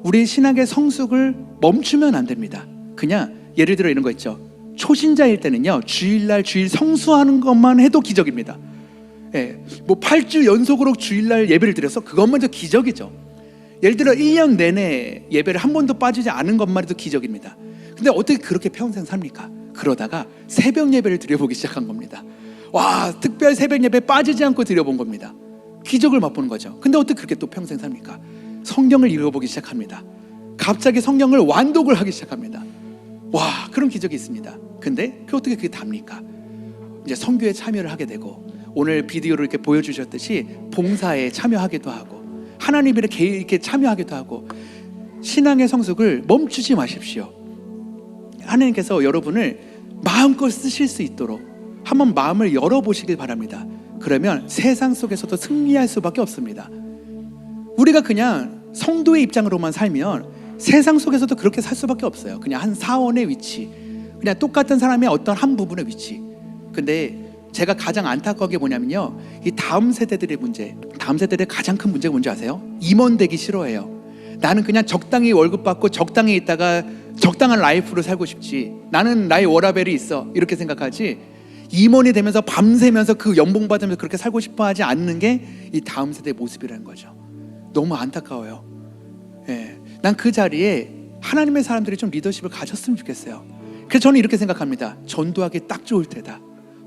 S1: 우리 신앙의 성숙을 멈추면 안 됩니다. 그냥 예를 들어 이런 거 있죠. 초신자일 때는요, 주일날 주일 성수하는 것만 해도 기적입니다. 예, 뭐 8주 연속으로 주일날 예배를 드려서 그것만 해도 기적이죠. 예를 들어 1년 내내 예배를 한 번도 빠지지 않은 것만 해도 기적입니다. 근데 어떻게 그렇게 평생 삽니까? 그러다가 새벽 예배를 드려보기 시작한 겁니다. 와, 특별 새벽 예배 빠지지 않고 드려본 겁니다. 기적을 맛보는 거죠. 근데 어떻게 그렇게 또 평생 삽니까? 성경을 읽어보기 시작합니다. 갑자기 성경을 완독을 하기 시작합니다. 와, 그런 기적이 있습니다. 근데 어떻게 그게 답니까? 이제 선교에 참여를 하게 되고, 오늘 비디오로 이렇게 보여주셨듯이 봉사에 참여하기도 하고, 하나님 이렇게 참여하기도 하고, 신앙의 성숙을 멈추지 마십시오. 하나님께서 여러분을 마음껏 쓰실 수 있도록 한번 마음을 열어보시길 바랍니다. 그러면 세상 속에서도 승리할 수밖에 없습니다. 우리가 그냥 성도의 입장으로만 살면 세상 속에서도 그렇게 살 수밖에 없어요. 그냥 한 사원의 위치, 그냥 똑같은 사람의 어떤 한 부분의 위치. 근데 제가 가장 안타까운 게 뭐냐면요, 이 다음 세대들의 문제, 다음 세대들의 가장 큰 문제가 뭔지 아세요? 임원되기 싫어해요. 나는 그냥 적당히 월급 받고 적당히 있다가 적당한 라이프로 살고 싶지, 나는 나의 워라벨이 있어, 이렇게 생각하지, 임원이 되면서 밤새면서 그 연봉 받으면서 그렇게 살고 싶어 하지 않는 게 이 다음 세대의 모습이라는 거죠. 너무 안타까워요. 예, 난 그 자리에 하나님의 사람들이 좀 리더십을 가졌으면 좋겠어요. 그래서 저는 이렇게 생각합니다. 전도하기 딱 좋을 때다.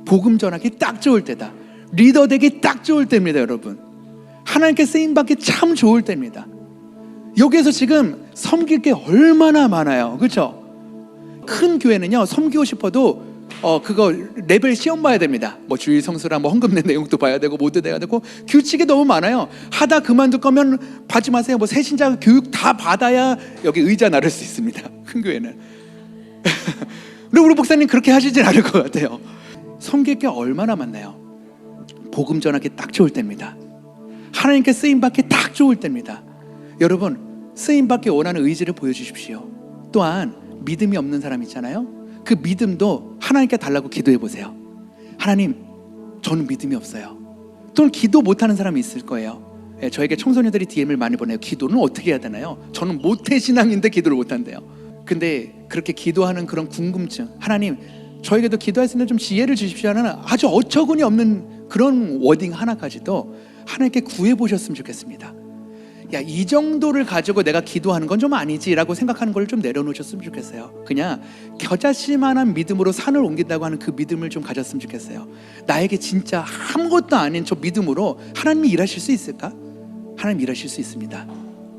S1: 복음 전하기 딱 좋을 때다. 리더 되기 딱 좋을 때입니다. 여러분, 하나님께 쓰임받기 참 좋을 때입니다. 여기에서 지금 섬길 게 얼마나 많아요. 그렇죠? 큰 교회는요, 섬기고 싶어도 그거 레벨 시험 봐야 됩니다. 뭐 주일 성수랑 뭐 헌금 내 내용도 봐야 되고 모두 돼야 되고 규칙이 너무 많아요. 하다 그만둘 거면 받지 마세요. 뭐 새신자 교육 다 받아야 여기 의자 나를 수 있습니다. 큰 교회는. 근데 우리 목사님 그렇게 하시진 않을 것 같아요. 섬길 게 얼마나 많나요? 복음 전하기 딱 좋을 때입니다. 하나님께 쓰임받기 딱 좋을 때입니다. 여러분, 쓰임받기 원하는 의지를 보여주십시오. 또한 믿음이 없는 사람 있잖아요. 그 믿음도 하나님께 달라고 기도해 보세요. 하나님, 저는 믿음이 없어요. 또는 기도 못하는 사람이 있을 거예요. 저에게 청소년들이 DM을 많이 보내요. 기도는 어떻게 해야 되나요? 저는 모태신앙인데 기도를 못한대요. 근데 그렇게 기도하는 그런 궁금증, 하나님 저에게도 기도할 수 있는 좀 지혜를 주십시오 하는 아주 어처구니 없는 그런 워딩 하나까지도 하나님께 구해보셨으면 좋겠습니다. 야, 이 정도를 가지고 내가 기도하는 건 좀 아니지라고 생각하는 걸 좀 내려놓으셨으면 좋겠어요. 그냥 겨자씨만한 믿음으로 산을 옮긴다고 하는 그 믿음을 좀 가졌으면 좋겠어요. 나에게 진짜 아무것도 아닌 저 믿음으로 하나님이 일하실 수 있을까? 하나님 일하실 수 있습니다.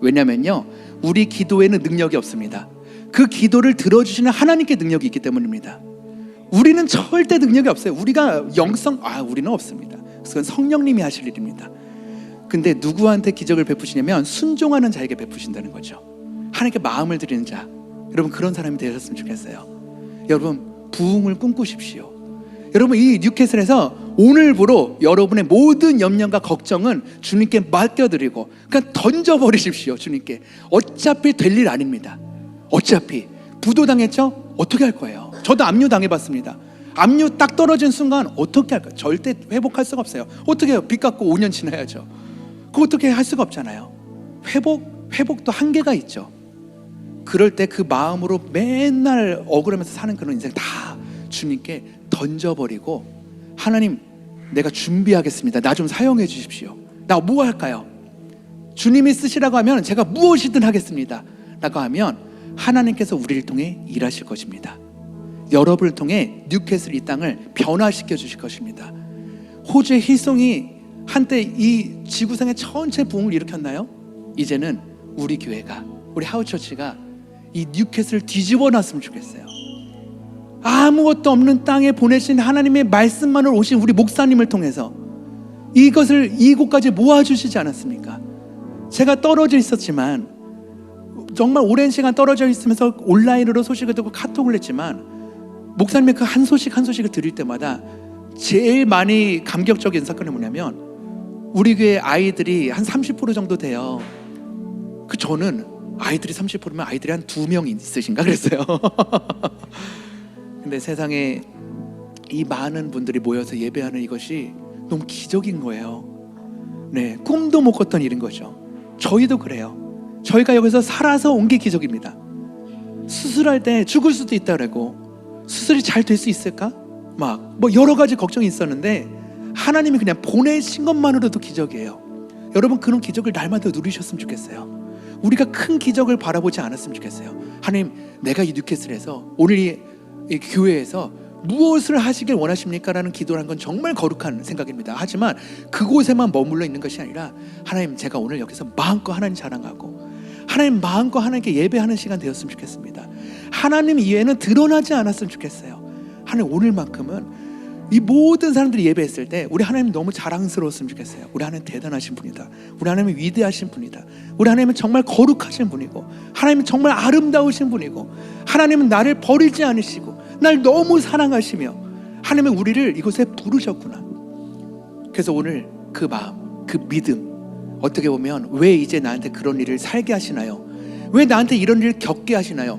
S1: 왜냐면요, 우리 기도에는 능력이 없습니다. 그 기도를 들어주시는 하나님께 능력이 있기 때문입니다. 우리는 절대 능력이 없어요. 우리가 우리는 없습니다. 그건 성령님이 하실 일입니다. 근데 누구한테 기적을 베푸시냐면 순종하는 자에게 베푸신다는 거죠. 하나님께 마음을 드리는 자, 여러분 그런 사람이 되셨으면 좋겠어요. 여러분 부흥을 꿈꾸십시오. 여러분, 이 뉴캐슬에서 오늘부로 여러분의 모든 염려과 걱정은 주님께 맡겨드리고 그냥 던져버리십시오. 주님께. 어차피 될 일 아닙니다. 어차피 부도당했죠? 어떻게 할 거예요? 저도 압류 당해봤습니다. 압류 딱 떨어진 순간 어떻게 할까요? 절대 회복할 수가 없어요. 어떻게 해요? 빚 갚고 5년 지나야죠. 그거 어떻게 할 수가 없잖아요. 회복도 한계가 있죠. 그럴 때 그 마음으로 맨날 억울하면서 사는 그런 인생 다 주님께 던져버리고, 하나님, 내가 준비하겠습니다. 나 좀 사용해 주십시오. 나 뭐 할까요? 주님이 쓰시라고 하면 제가 무엇이든 하겠습니다 라고 하면 하나님께서 우리를 통해 일하실 것입니다. 여러분을 통해 뉴캐슬 이 땅을 변화시켜 주실 것입니다. 호주의 힐송이 한때 이 지구상의 전체 부흥을 일으켰나요? 이제는 우리 교회가, 우리 하우처치가 이 뉴캐슬을 뒤집어 놨으면 좋겠어요. 아무것도 없는 땅에 보내신 하나님의 말씀만을 오신 우리 목사님을 통해서 이것을 이곳까지 모아주시지 않았습니까? 제가 떨어져 있었지만, 정말 오랜 시간 떨어져 있으면서 온라인으로 소식을 듣고 카톡을 했지만, 목사님의 그 한 소식 한 소식을 들을 때마다 제일 많이 감격적인 사건이 뭐냐면, 우리 교회 아이들이 한 30% 정도 돼요. 저는 아이들이 30%면 아이들이 한 2명 있으신가 그랬어요. 근데 세상에 이 많은 분들이 모여서 예배하는 이것이 너무 기적인 거예요. 네, 꿈도 못 꿨던 일인 거죠. 저희도 그래요. 저희가 여기서 살아서 온 게 기적입니다. 수술할 때 죽을 수도 있다고, 수술이 잘 될 수 있을까? 막 뭐 여러 가지 걱정이 있었는데 하나님이 그냥 보내신 것만으로도 기적이에요. 여러분, 그런 기적을 날마다 누리셨으면 좋겠어요. 우리가 큰 기적을 바라보지 않았으면 좋겠어요. 하나님, 내가 이 뉴캐슬에서 오늘 이 교회에서 무엇을 하시길 원하십니까? 라는 기도를 한 건 정말 거룩한 생각입니다. 하지만 그곳에만 머물러 있는 것이 아니라, 하나님, 제가 오늘 여기서 마음껏 하나님 자랑하고 하나님 마음껏 하나님께 예배하는 시간 되었으면 좋겠습니다. 하나님 이외에는 드러나지 않았으면 좋겠어요. 하나님, 오늘만큼은 이 모든 사람들이 예배했을 때 우리 하나님 너무 자랑스러웠으면 좋겠어요. 우리 하나님 대단하신 분이다. 우리 하나님은 위대하신 분이다. 우리 하나님은 정말 거룩하신 분이고, 하나님은 정말 아름다우신 분이고, 하나님은 나를 버리지 않으시고 날 너무 사랑하시며 하나님은 우리를 이곳에 부르셨구나. 그래서 오늘 그 마음, 그 믿음, 어떻게 보면 왜 이제 나한테 그런 일을 살게 하시나요? 왜 나한테 이런 일을 겪게 하시나요?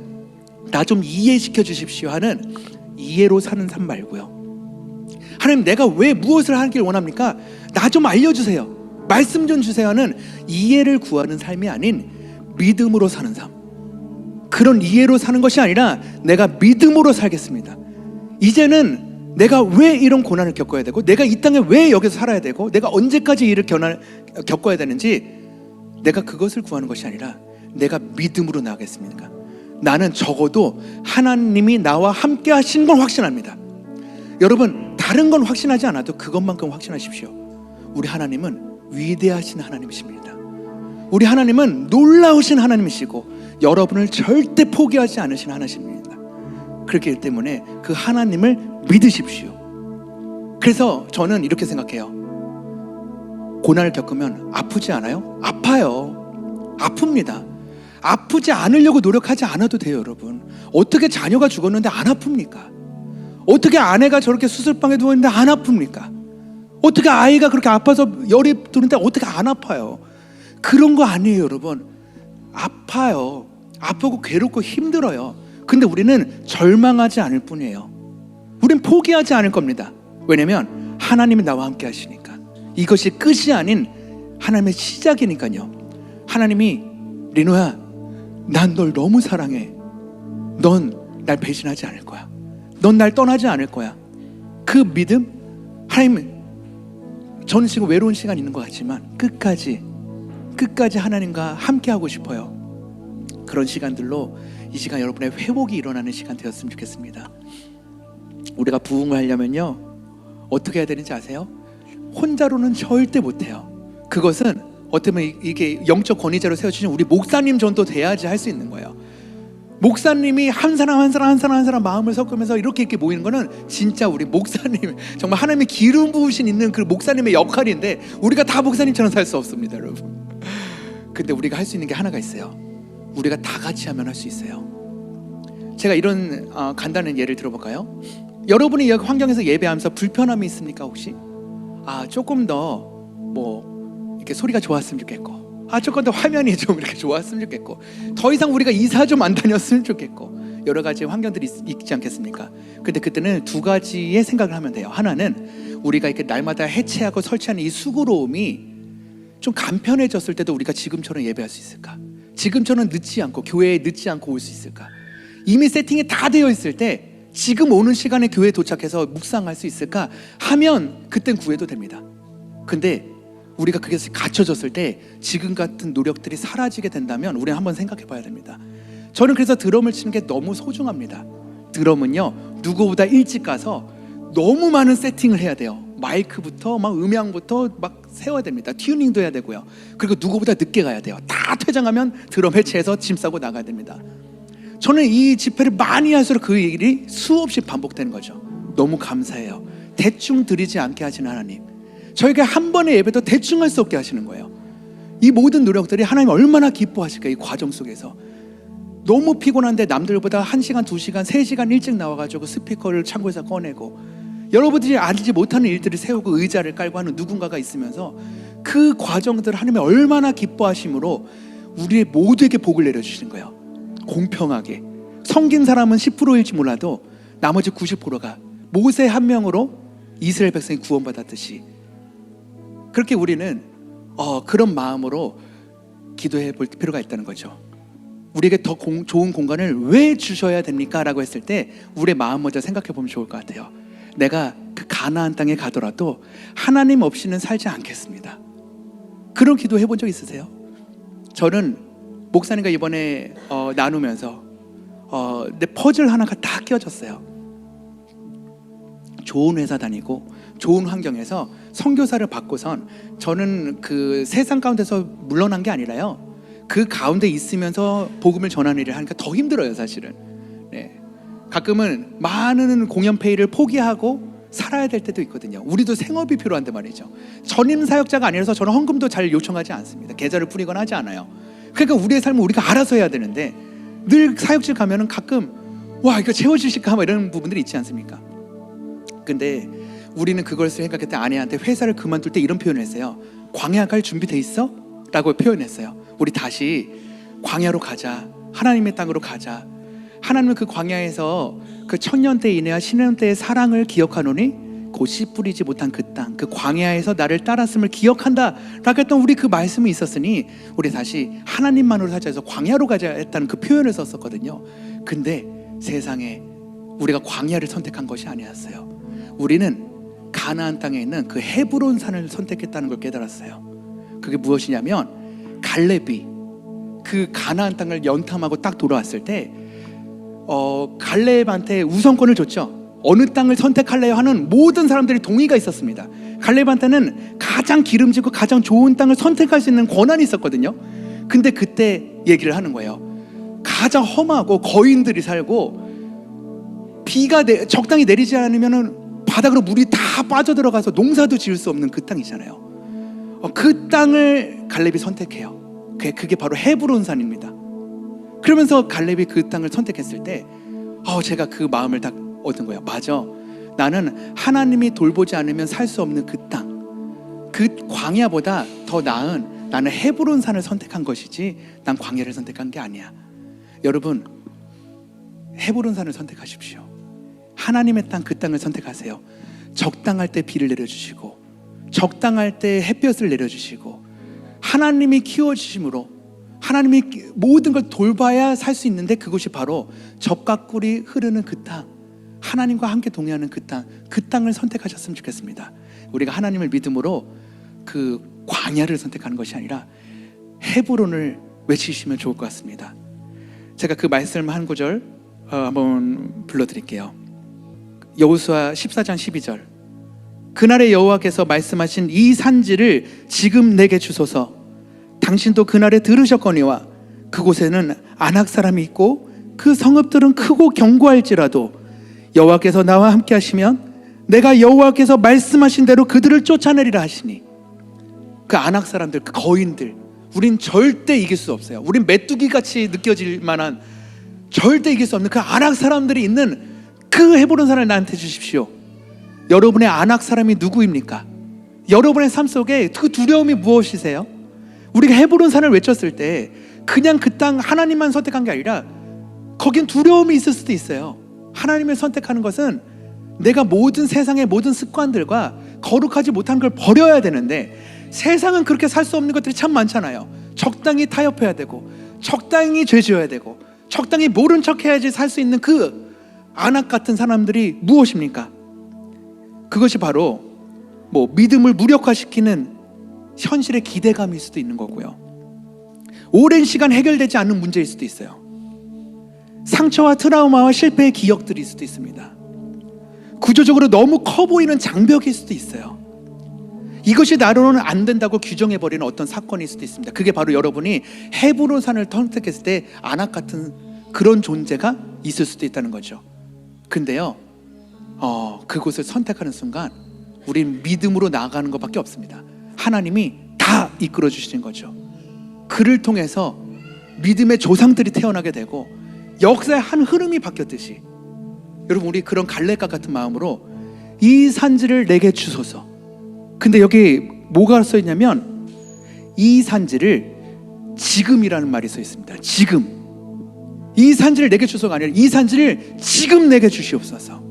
S1: 나 좀 이해시켜 주십시오 하는 이해로 사는 삶 말고요, 하나님, 내가 왜 무엇을 하길 원합니까? 나 좀 알려주세요, 말씀 좀 주세요 하는 이해를 구하는 삶이 아닌 믿음으로 사는 삶. 그런 이해로 사는 것이 아니라 내가 믿음으로 살겠습니다. 이제는 내가 왜 이런 고난을 겪어야 되고, 내가 이 땅에 왜 여기서 살아야 되고, 내가 언제까지 이를 겪어야 되는지, 내가 그것을 구하는 것이 아니라 내가 믿음으로 나가겠습니까? 나는 적어도 하나님이 나와 함께 하신 걸 확신합니다. 여러분, 다른 건 확신하지 않아도 그것만큼 확신하십시오. 우리 하나님은 위대하신 하나님이십니다. 우리 하나님은 놀라우신 하나님이시고 여러분을 절대 포기하지 않으신 하나님입니다. 그렇기 때문에 그 하나님을 믿으십시오. 그래서 저는 이렇게 생각해요. 고난을 겪으면 아프지 않아요? 아파요. 아픕니다. 아프지 않으려고 노력하지 않아도 돼요. 여러분, 어떻게 자녀가 죽었는데 안 아픕니까? 어떻게 아내가 저렇게 수술방에 누워있는데 안 아픕니까? 어떻게 아이가 그렇게 아파서 열이 드는데 어떻게 안 아파요? 그런 거 아니에요. 여러분, 아파요. 아프고 괴롭고 힘들어요. 근데 우리는 절망하지 않을 뿐이에요. 우린 포기하지 않을 겁니다. 왜냐면 하나님이 나와 함께 하시니까. 이것이 끝이 아닌 하나님의 시작이니까요. 하나님이, 리노야, 난 널 너무 사랑해. 넌 날 배신하지 않을 거야. 넌 날 떠나지 않을 거야. 그 믿음, 하나님, 저는 지금 외로운 시간이 있는 것 같지만 끝까지 하나님과 함께 하고 싶어요. 그런 시간들로 이 시간 여러분의 회복이 일어나는 시간 되었으면 좋겠습니다. 우리가 부흥을 하려면요, 어떻게 해야 되는지 아세요? 혼자로는 절대 못해요. 그것은 어떻게 보면 이게 영적 권위자로 세워주신 우리 목사님 정도 돼야지 할 수 있는 거예요. 목사님이 한 사람 마음을 섞으면서 이렇게 모이는 거는 진짜 우리 목사님, 정말 하나님의 기름 부으신 있는 그 목사님의 역할인데, 우리가 다 목사님처럼 살 수 없습니다, 여러분. 근데 우리가 할 수 있는 게 하나가 있어요. 우리가 다 같이 하면 할 수 있어요. 제가 이런 간단한 예를 들어볼까요? 여러분이 이 환경에서 예배하면서 불편함이 있습니까 혹시? 조금 더 이렇게 소리가 좋았으면 좋겠고, 조금 더 화면이 좀 이렇게 좋았으면 좋겠고, 더 이상 우리가 이사 좀 안 다녔으면 좋겠고, 여러 가지 환경들이 있지 않겠습니까? 근데 그때는 두 가지의 생각을 하면 돼요. 하나는 우리가 이렇게 날마다 해체하고 설치하는 이 수고로움이 좀 간편해졌을 때도 우리가 지금처럼 예배할 수 있을까? 지금처럼 늦지 않고 교회에 늦지 않고 올 수 있을까? 이미 세팅이 다 되어 있을 때 지금 오는 시간에 교회에 도착해서 묵상할 수 있을까 하면 그땐 구해도 됩니다. 근데 우리가 그게 갖춰졌을 때 지금 같은 노력들이 사라지게 된다면 우리는 한번 생각해 봐야 됩니다. 저는 그래서 드럼을 치는 게 너무 소중합니다. 드럼은요, 누구보다 일찍 가서 너무 많은 세팅을 해야 돼요. 마이크부터 음향부터 세워야 됩니다. 튜닝도 해야 되고요. 그리고 누구보다 늦게 가야 돼요. 다 퇴장하면 드럼 해체해서 짐 싸고 나가야 됩니다. 저는 이 집회를 많이 할수록 그 일이 수없이 반복되는 거죠. 너무 감사해요. 대충 드리지 않게 하시는 하나님, 저에게 한 번의 예배도 대충 할 수 없게 하시는 거예요. 이 모든 노력들이 하나님 얼마나 기뻐하실까. 이 과정 속에서 너무 피곤한데 남들보다 1시간, 2시간, 3시간 일찍 나와가지고 스피커를 창고에서 꺼내고 여러분들이 알지 못하는 일들을 세우고 의자를 깔고 하는 누군가가 있으면서 그 과정들을 하나님이 얼마나 기뻐하심으로 우리 모두에게 복을 내려주시는 거예요. 공평하게 섬긴 사람은 10%일지 몰라도 나머지 90%가 모세 한 명으로 이스라엘 백성이 구원받았듯이, 그렇게 우리는 그런 마음으로 기도해 볼 필요가 있다는 거죠. 우리에게 더 좋은 공간을 왜 주셔야 됩니까? 라고 했을 때 우리의 마음 먼저 생각해 보면 좋을 것 같아요. 내가 그 가나안 땅에 가더라도 하나님 없이는 살지 않겠습니다. 그런 기도 해본 적 있으세요? 저는 목사님과 이번에 나누면서 내 퍼즐 하나가 다 끼워졌어요. 좋은 회사 다니고 좋은 환경에서 선교사를 받고선 저는 그 세상 가운데서 물러난 게 아니라요, 그 가운데 있으면서 복음을 전하는 일을 하니까 더 힘들어요 사실은. 가끔은 많은 공연 페이를 포기하고 살아야 될 때도 있거든요. 우리도 생업이 필요한데 말이죠. 전임 사역자가 아니라서 저는 헌금도 잘 요청하지 않습니다. 계좌를 뿌리거나 하지 않아요. 그러니까 우리의 삶은 우리가 알아서 해야 되는데, 늘 사역실 가면은 가끔 이거 채워주실까 이런 부분들이 있지 않습니까? 근데 우리는 그걸 생각할 때 아내한테 회사를 그만둘 때 이런 표현을 했어요. 광야 갈 준비돼 있어? 라고 표현했어요. 우리 다시 광야로 가자. 하나님의 땅으로 가자. 하나님은 그 광야에서 그 천년대 인내와 신년대의 사랑을 기억하노니 곧 씨 뿌리지 못한 그 땅, 그 광야에서 나를 따랐음을 기억한다 라고 했던 우리 그 말씀이 있었으니 우리 다시 하나님만으로 살자 해서 광야로 가자 했다는 그 표현을 썼었거든요. 근데 세상에 우리가 광야를 선택한 것이 아니었어요. 우리는 가나안 땅에 있는 그 헤브론 산을 선택했다는 걸 깨달았어요. 그게 무엇이냐면, 갈렙이 그 가나안 땅을 연탐하고 딱 돌아왔을 때 갈렙한테 우선권을 줬죠. 어느 땅을 선택할래요 하는 모든 사람들이 동의가 있었습니다. 갈렙한테는 가장 기름지고 가장 좋은 땅을 선택할 수 있는 권한이 있었거든요. 근데 그때 얘기를 하는 거예요. 가장 험하고 거인들이 살고 비가 적당히 내리지 않으면 바닥으로 물이 다 빠져들어가서 농사도 지을 수 없는 그 땅이잖아요. 그 땅을 갈렙이 선택해요. 그게 바로 헤브론 산입니다. 그러면서 갈렙이 그 땅을 선택했을 때 제가 그 마음을 딱 얻은 거예요. 맞아, 나는 하나님이 돌보지 않으면 살 수 없는 그 땅, 그 광야보다 더 나은 나는 헤브론 산을 선택한 것이지 난 광야를 선택한 게 아니야. 여러분, 헤브론 산을 선택하십시오. 하나님의 땅, 그 땅을 선택하세요. 적당할 때 비를 내려주시고 적당할 때 햇볕을 내려주시고 하나님이 키워주심으로 하나님이 모든 걸 돌봐야 살 수 있는데, 그것이 바로 젖과 꿀이 흐르는 그 땅, 하나님과 함께 동행하는 그 땅, 그 땅을 선택하셨으면 좋겠습니다. 우리가 하나님을 믿음으로 그 광야를 선택하는 것이 아니라 헤브론을 외치시면 좋을 것 같습니다. 제가 그 말씀 한 구절 한번 불러드릴게요. 여호수아 14장 12절. 그날에 여호와께서 말씀하신 이 산지를 지금 내게 주소서. 당신도 그날에 들으셨거니와 그곳에는 아낙 사람이 있고 그 성읍들은 크고 견고할지라도 여호와께서 나와 함께 하시면 내가 여호와께서 말씀하신 대로 그들을 쫓아내리라 하시니, 그 아낙 사람들, 그 거인들, 우린 절대 이길 수 없어요. 우린 메뚜기 같이 느껴질 만한, 절대 이길 수 없는 그 아낙 사람들이 있는 그 해보는 사람을 나한테 주십시오. 여러분의 안악 사람이 누구입니까? 여러분의 삶 속에 그 두려움이 무엇이세요? 우리가 해보는 산을 외쳤을 때 그냥 그 땅 하나님만 선택한 게 아니라 거긴 두려움이 있을 수도 있어요. 하나님을 선택하는 것은 내가 모든 세상의 모든 습관들과 거룩하지 못한 걸 버려야 되는데, 세상은 그렇게 살 수 없는 것들이 참 많잖아요. 적당히 타협해야 되고, 적당히 죄 지어야 되고, 적당히 모른 척 해야지 살 수 있는 그 안악 같은 사람들이 무엇입니까? 그것이 바로 믿음을 무력화시키는 현실의 기대감일 수도 있는 거고요. 오랜 시간 해결되지 않는 문제일 수도 있어요. 상처와 트라우마와 실패의 기억들일 수도 있습니다. 구조적으로 너무 커 보이는 장벽일 수도 있어요. 이것이 나로는 안 된다고 규정해버리는 어떤 사건일 수도 있습니다. 그게 바로 여러분이 헤브론산을 선택했을 때 안악 같은 그런 존재가 있을 수도 있다는 거죠. 근데요, 그곳을 선택하는 순간 우린 믿음으로 나아가는 것밖에 없습니다. 하나님이 다 이끌어 주시는 거죠. 그를 통해서 믿음의 조상들이 태어나게 되고 역사의 한 흐름이 바뀌었듯이, 여러분, 우리 그런 갈렙과 같은 마음으로 이 산지를 내게 주소서. 근데 여기 뭐가 써 있냐면 이 산지를 지금이라는 말이 써 있습니다. 지금. 이 산지를 내게 주소서가 아니라 이 산지를 지금 내게 주시옵소서.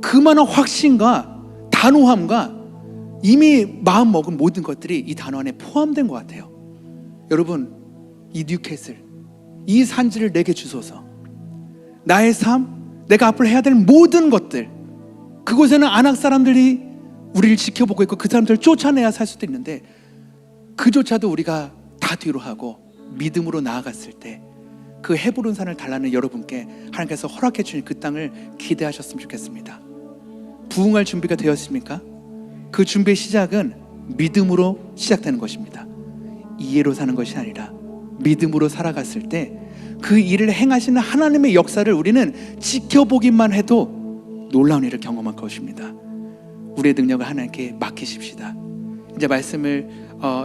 S1: 그만한 확신과 단호함과 이미 마음 먹은 모든 것들이 이 단어 안에 포함된 것 같아요. 여러분, 이 뉴캐슬, 이 산지를 내게 주소서. 나의 삶, 내가 앞으로 해야 될 모든 것들, 그곳에는 안악 사람들이 우리를 지켜보고 있고 그 사람들을 쫓아내야 살 수도 있는데, 그조차도 우리가 다 뒤로 하고 믿음으로 나아갔을 때 그 헤브론 산을 달라는 여러분께 하나님께서 허락해 주신 그 땅을 기대하셨으면 좋겠습니다. 부흥할 준비가 되었습니까? 그 준비의 시작은 믿음으로 시작되는 것입니다. 이해로 사는 것이 아니라 믿음으로 살아갔을 때 그 일을 행하시는 하나님의 역사를 우리는 지켜보기만 해도 놀라운 일을 경험할 것입니다. 우리의 능력을 하나님께 맡기십시다. 이제 말씀을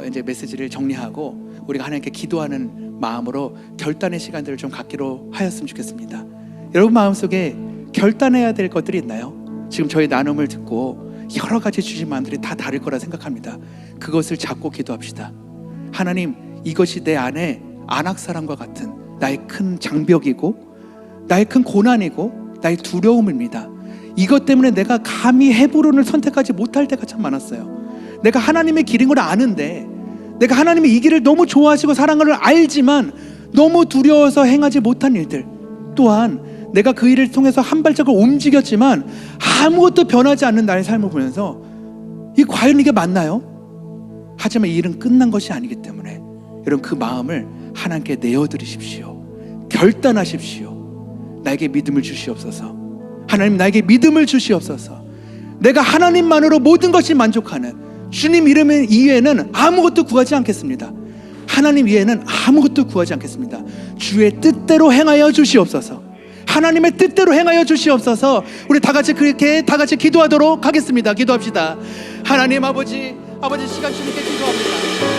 S1: 이제 메시지를 정리하고 우리가 하나님께 기도하는 마음으로 결단의 시간들을 좀 갖기로 하였으면 좋겠습니다. 여러분 마음속에 결단해야 될 것들이 있나요? 지금 저희 나눔을 듣고 여러 가지 주신 마음들이 다 다를 거라 생각합니다. 그것을 잡고 기도합시다. 하나님, 이것이 내 안에 안악사람과 같은 나의 큰 장벽이고 나의 큰 고난이고 나의 두려움입니다. 이것 때문에 내가 감히 헤브론을 선택하지 못할 때가 참 많았어요. 내가 하나님의 길인 걸 아는데, 내가 하나님의 이 길을 너무 좋아하시고 사랑하는 걸 알지만 너무 두려워서 행하지 못한 일들, 또한 내가 그 일을 통해서 한 발짝을 움직였지만 아무것도 변하지 않는 나의 삶을 보면서 과연 이게 맞나요? 하지만 이 일은 끝난 것이 아니기 때문에 여러분, 그 마음을 하나님께 내어드리십시오. 결단하십시오. 나에게 믿음을 주시옵소서. 하나님, 나에게 믿음을 주시옵소서. 내가 하나님만으로 모든 것이 만족하는 주님 이름 이외에는 아무것도 구하지 않겠습니다. 하나님 이외에는 아무것도 구하지 않겠습니다. 주의 뜻대로 행하여 주시옵소서. 하나님의 뜻대로 행하여 주시옵소서. 우리 다 같이 그렇게 다 같이 기도하도록 하겠습니다. 기도합시다. 하나님 아버지 시간 주님께 기도합니다.